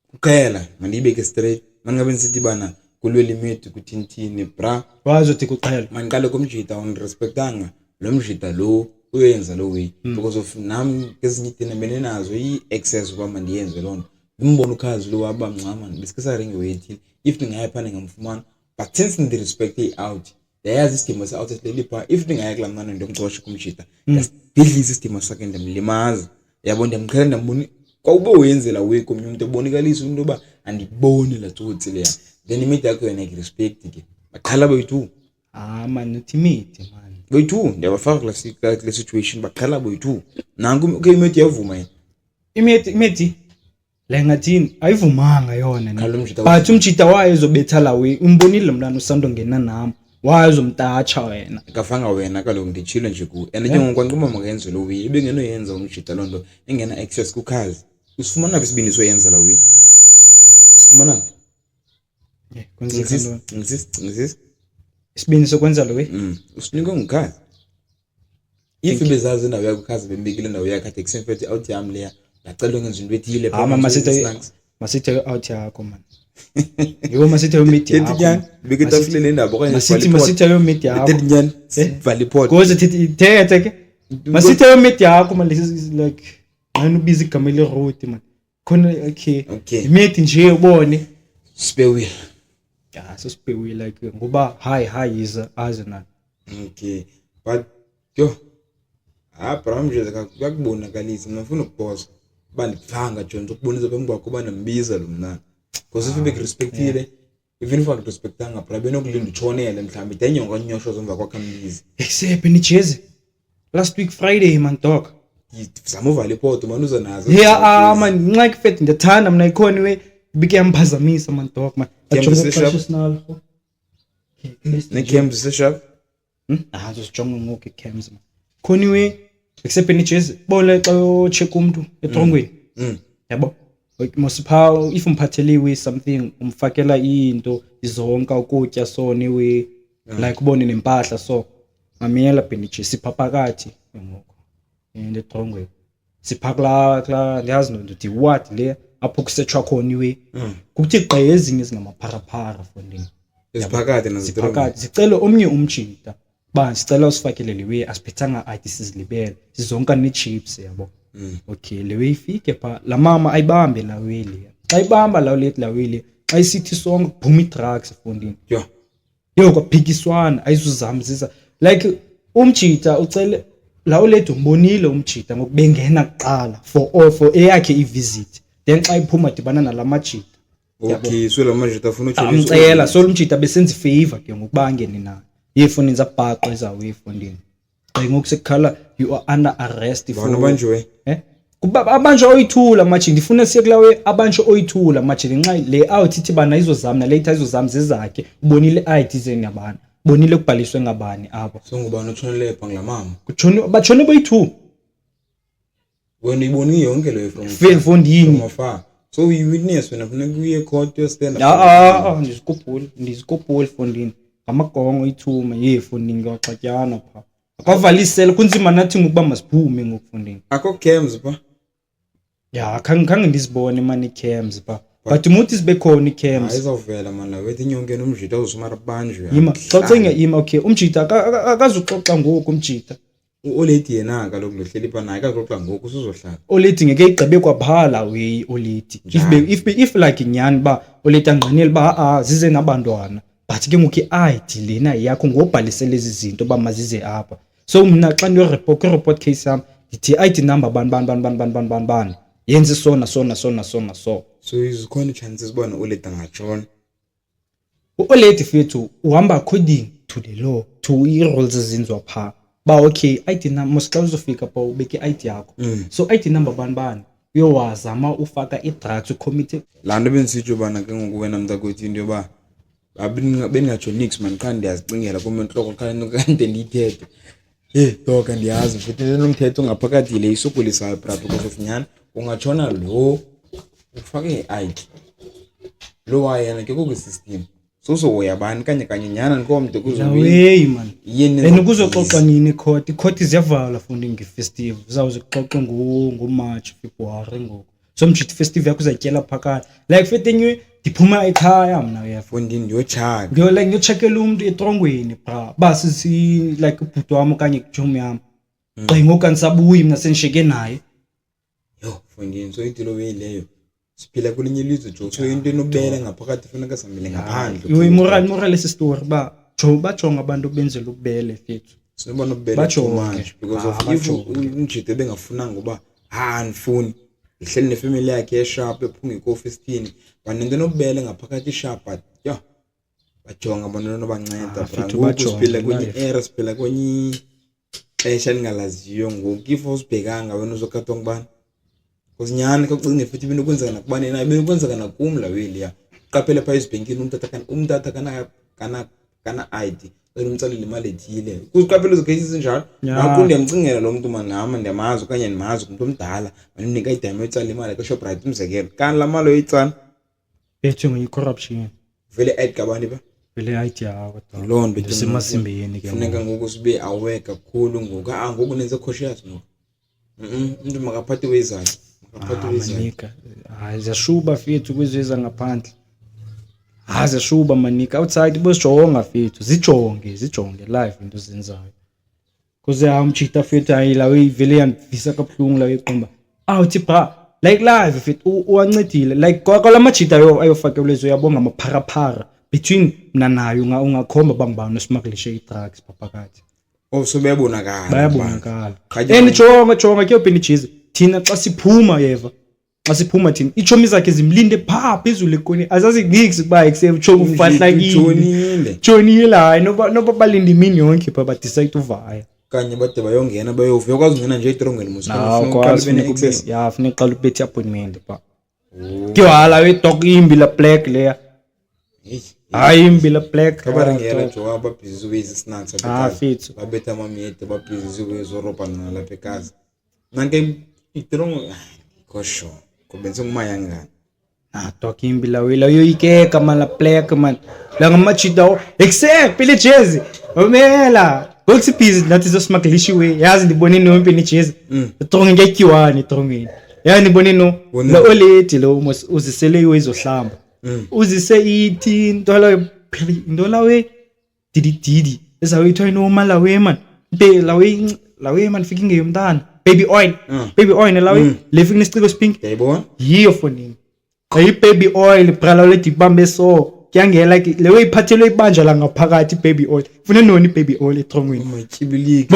kuphela mandibeke straight mangabe nisithi bana kulwe limit kuthintini bra wazothi kuphela maniqale komjita on respectanga lo mjita lo uyenza lo way because of nami ezinye idina benenazo i-access uba mandiyenze lonto ngimbono ukhazi lo waba mncama besike saringe wethi if ningayaphana ngamfumana but since ndi respect out yazi isidimo sa out leli pha if ningayekla mna ndimxosha kumjita yasididlisa isidimo sakhe ndimlimaza yabo ndimkhela ndamboni kwawube uyenzela we community ubonikalisa into ba andiboni la tsotsi leya then imidi yakho yena irespect ke baqhala boyithu man ultimate man boyithu ndiyabafaka kule situation baqhala boyithu nanku okay imidi yavuma yena imidi la ngathini ayivumanga yona but umjita wayo ezobethala we umbonile mntana usando ngena nami wazi umtacha wena kafanga wena kaloku ndichilo nje kuwe and njengoba kwanquma makenze lo wi ibengenoyenza umjita lonto engena access kukhazi usifumana phi sibini soyenza la wi usifumana ngizis isibini sokwenza lo we usinikwe ngukhazi if bezazi nawe yakukhazi bembikile nawe yakathe kusemfethi out yami leya ngacela ngenza into ethile mama masithe out yakho man yiwo masithe media yakho beketafule nendaba okanye masithe media yakho nyani valley port goze thethe ke masithe media yakho man like wena ubiza igama le road man khona okay imeti nje ubone spare wheel so spare wheel like ngoba high is Arsenal okay but yo Abraham nje akakubonakalisa ngifuna ukuboza bandithanga Jones ukubonisa bemkwakho banembiza lo mna because if you respectile even if I respectanga bra benokulinda utshonele mhlambi denyongo nyosho zomva kwakhe ambizi except ni Jesse last week Friday man dog zama valley port man uza nazo man nxa kufet ndithanda mina ikhona we bike yamphazamisa man dog man professional ne camps se shop sijonga ngoku camps man khona we except ni Jesse bole xa check umuntu etrongweni yabo mosipha if umphatheliwe something umfakela into izonka ukutya so niwe like ubone nempahla so mamiyela benije siphakathi ngoku etrongweni siphakla ndiyazi ndothi what le apho kusetshwa khona iwe kuthi gqe ezinye zingamapharaphara fondini isiphakathi naziphakathi sicela omnye umjita ba sicela usifakele lewe asiphethanga athi sizilibele sizonka ne chips yabo okay lewe ifike pha la mama ayibambe la weli xa ibamba la lethi la weli xa isithi sonke kuphuma drugs fondini yo kwaphikiswana ayizuzamzisa like umjita ucele la ulethu umbonile umjita ngokubengena kuqala for eyakhe ivisit then xa iphuma dibana nalamajita okay so lamajita afuna utshela amcela so umjita besenza favor ke ngokubangeni na yefoni zabhaqo ezawe efondini xa ngokusekhala you are under arrest for banjwe kuba abanjwe oyithula manje ndifuna sikulawe abanjwe oyithula manje ngenxa le out ithi bana izozama later izozama zezakhe ubonile ID zeni yabana bonile kubhaliswe ngabani apha so ngubani utshonele pha nglamama kutshone batshone boyi2 wena iboni yonke leyo from fondini so we witness wena kufuneka kuye court yo stand ndizikopula fondini ngamagongo ithuma yefondini ngaxatyana pha akavalisela kunzima nathi ngokuba masiphume ngokufundini akho cams pha khange ndizibone mani cams pha but umuthi sibe khona icams ayizovela man la wethi inyonke nomjita uzumara banjwe yima xoxenga okay umjita akazuxoxa ngoku umjita oledi yena kaloku lohleli pha naye akaxoxa ngoku usuzohlala oledi ngeke igqibe kwaphala we oledi if like nyani ba oledi angqinile ba zize nabantwana but ke ngoku iID lena yakho ngobhalisela lezi zinto ba mazize apha so mina xa report case yami ndithi ID number ban yenze sona so izikhona chances bona oledi angatshona oledi fethu uhamba according to the law to i-rules ezinzwa pha ba okay ID number mosxa uzofika pha ubeke ID yakho so ID number ban uyowazama ufaka i-drugs committee la nto bensitsho bana ke ngoku wena mntakwethu into yoba bengatsho nix man qha ndiyazicingela kume ntloko kanti ndiyithethe doka ndiyazi futhi lenomthetho ngaphakathi le isokulisayo brother because of nyana ungatshona lo ufake i-ID lo wayena ke kwisystem so uyabani kanye nyana nkomde kuzowe man yena kuzoxoxa nini court ziyavala fundi ngefestival uzawuze kuxoxe ngoMarch February ngoku so mjithi festival yakho uzatyela phakathi like fetenywe ndiphuma ekhaya mina uyafundi ndiyochaka ngiyochekela umuntu etrongweni bra basi like ubhuti wami okanye kujomi yami xa ngokansabuyi mina senisheke naye yo fundi so intilo leyo siphila kulinye ilizwe jo so into enobele ngaphakathi funeka sambile ngaphandle yo moral story ba bajonga abantu benzela ubele fethu sinobona ubele too much because of if umjide bengafunanga uba andifuni ihleli nefamily yakhe esharp ephunga ekofestini banento enobele ngaphakathi isharp but yo bajonga abantu nobanceda bra siphila kwenye era siphila kwenye xesha lingalaziyo ngoku if usibhekanga wena uzokhatha ngubani kuzinyana kokucinga futhi ibintu kwenzeka nakubani na ibintu kwenzeka nakumla weli ya qaphela pha izibhenkini umntu athakana ID umtsalile imali ethile kuziqaphela izo cases njalo nakho ndiyamcingela lo muntu manama ndiyamazi okanye ndimazi umuntu omdala maninika idime etsala imali ka Shoprite umzekelo kanti la mali oyitsana bethu ngiyicorruption vele ayigabani ba vele idea kodwa lo nto semasimbeni ke kufuneka ngoku sibe aware kakhulu ngoku ngoku nenze cautious no umuntu makaphathe wezakhe manika ziyashuba fethu kwizweza ngaphandle ziyashuba manika outside bosijonga fethu zijonge live into zenzayo kuze amchita fethu ayilawe ivele yandivisa kabuhlungu lawe iqomba uthi bra like live fethu uwancedile like kwala machita ayofakelwe uyabonga amapharapara between mna nayo ungakhomba bangibani osmakulishe i-drugs phakathi so bayabonakala and jonga kuyophi nichize thina xa siphuma yeva xa siphuma thina ichomi zakhe zimlinde phezulu ekoni azazi ngiksi kuba ekusechomi ufahlakile jonile hayi noba balinde imini yonke pha badecide uvaya kanye bade bayongena bayovela kwazi ungena nje etrongweni funeka qala ubethe appointment pha kyala wedok imbi la black leya hayi imbi la black kabarengela jo ababhizi wezi snacks fethu babetha amamiyete babhizi wezoropa nalapha ekazi nanke itrongo kosho kubenza ngumayangana dok imbi la wela yoyikeka mala black man la ngamachita except ile jezi omela ngokuthi busy nathi zosmakulishiwe yazi ndibone nompe ni jezi trongo ngekyiwani trongweni yani ndibone no lo oledi lo uzisele izohlamba uzise ithi into lawe didi ezawuyithiwa inoma lawe man mpe lawe man fika ngeyomntana baby oil lawe lefika nesiciko spink yayibona yiyo fonini ayi baby oil brala ledibambe so kuyangela lewe iphathelwe ibanja la ngaphakathi baby oil funa noni baby oil etrongweni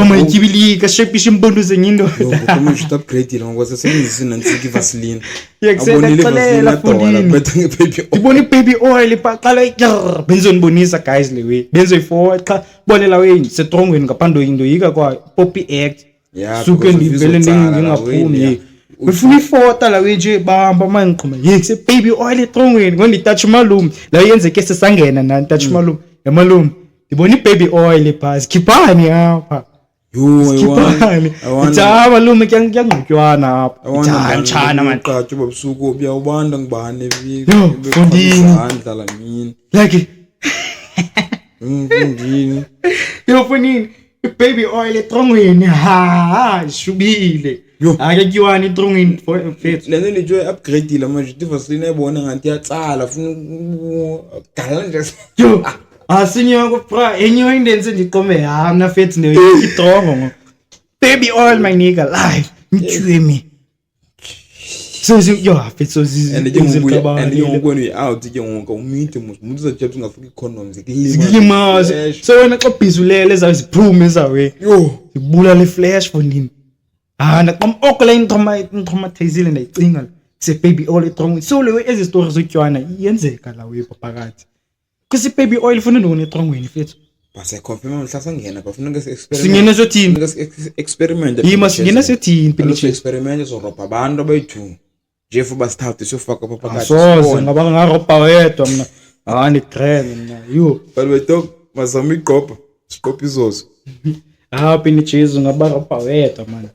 mayikibilika shepisha imbonduze nyindo kuma stop grade lo ngoba sesebenzisa nantsiki vaseline abonile vaseline bethe baby ibona baby oil paqala benzonibonisa guys lewe benzoyi-forward xa bonela wena setrongweni ngaphandle into yika kwa poppy act suke ndivele ngingaphumi befuna ifota la wenje bamba mangiqhuma yekse baby oil etrongweni ngonditouch malume la yenzeke sesangena nani touch malume yamalume ndibona ibaby oil phasi khiphani apha khiphani malume kuyangqutywala apha tshana man qatsho babusuku uyawubanda ngibane ndala mini like ndini yofunini baby oil etrongweni shubile akekyiwani etrongweni fethu lento nijoy upgrade la manje vaseline ayibona ngathi yatsala funa gala nje asinyoko bra enyo indenze ndiqome mna fethu neitrongo ngo baby oil my nigga live mtwemi so fethu and ngokweni out ke ngonke umuntu uzajabula ungafika icondoms iklimazi so wena xa bizulele ezaziphume zawe zibula le flash for nini naqam okule traumatizile ndayicinga se baby oil etrongweni so lewe ezi stories zotywana iyenzeka la we phakathi kusi baby oil funa ndone etrongweni fethu base confirm mhlasa ngena bafuna experiment singena sothini experiment yima singena sothini pinche experiment zoropha abantu abayi2 Jeff basithathe siyofaka phakathi so ngaba ngaropha wedwa mna ni grand mna yo but we talk mazama iqopha siqopha izozo pinche izo ngaba ropha wedwa man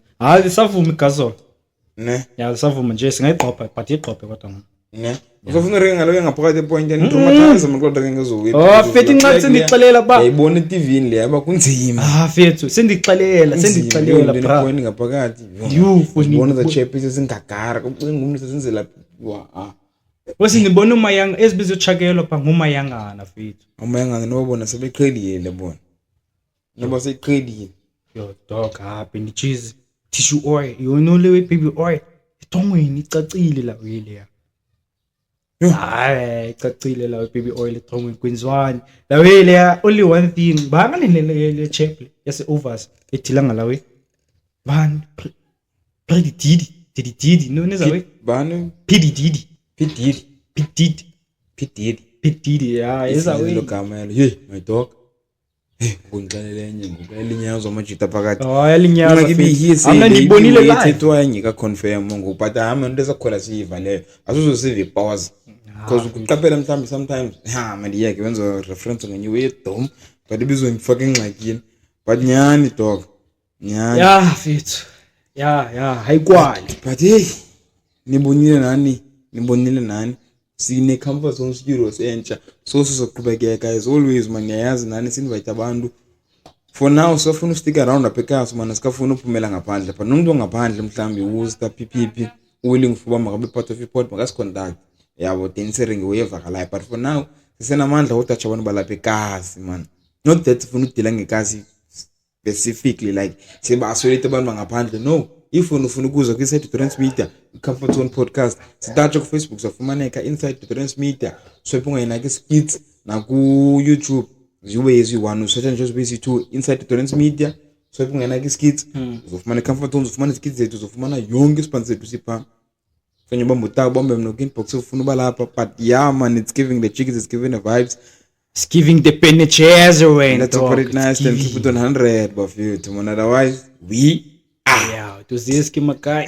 isavuma igazo ne isavuma nje singayiqopha but iqophe kodwa ne uzofuna ringa lo ngaphakathi epoint and traumatize maqoqa ngezowini fethu incane sendixelela ba yayibona eTV le yaba kunzima fethu sendixelela bra point ngaphakathi ubona the chapter singagara kucinga umuntu sesenzela wasingibona umayanga ezibizochakelwa pha ngumayangana fethu umayangana nobona sebeqhelile bona noba seqhelile yo dog ni cheese tissue oil lewe baby oil ethongweni icacile la wele ya icacile la baby oil ethongweni kwenziwani la wele ya only one thing banganele chapel yase overs ethilanga la we ban didi no nezawe ban pididi ezawe lo gamelo hey my dog ngicalelenye ngokulinyazwa amajita phakathi yalinyaza amna ndibonile live ethwa nyika confirm ngobut into ezakhola siyiva leyo asuzo sive pause because ukuqaphela mhlambi sometimes mandiyeke wenza reference ngenye wedom but ibizongifaka engxakini. But nyani dog, nyani. Yeah mfethu. Yeah, hayikwali. But hey, nibonile nani sine comfort zone studios entsha so sizoqhubekeka as always man, ngiyazi nani sinvite abantu. For now sofuna stick around apha ekhaya man, sikafuna uphumela ngaphandle but nomuntu ongaphandle mhlambi usta PPP willing for makabe part of report makasicontact yabo tensering uyevakalayo. But for now sisenamandla ukuthi abantu balapha ekasi man, not that sifuna ukudila ngekasi specifically like sibaswelete abantu bangaphandle. No, if ufuna ukuza kwi-Inside Transmedia Comfort Zone podcast sitatsha ku Facebook safumaneka Inside Transmedia, swipe ungayina ke skits na ku YouTube zibe eziyi-1 usearch nje zibe eziyi-2 Inside Transmedia, swipe ungayina ke skits uzofumana Comfort Zone, uzofumana skits zethu, uzofumana yonke ispansi zethu sipha fanye bambutaka bombe mnok inbox ufuna balapha. But yeah man, it's giving the chicks, it's giving the vibes, It's giving the penetration away. let's operate it nice and keep it on 100 but you, otherwise we Yeah, to this Makai.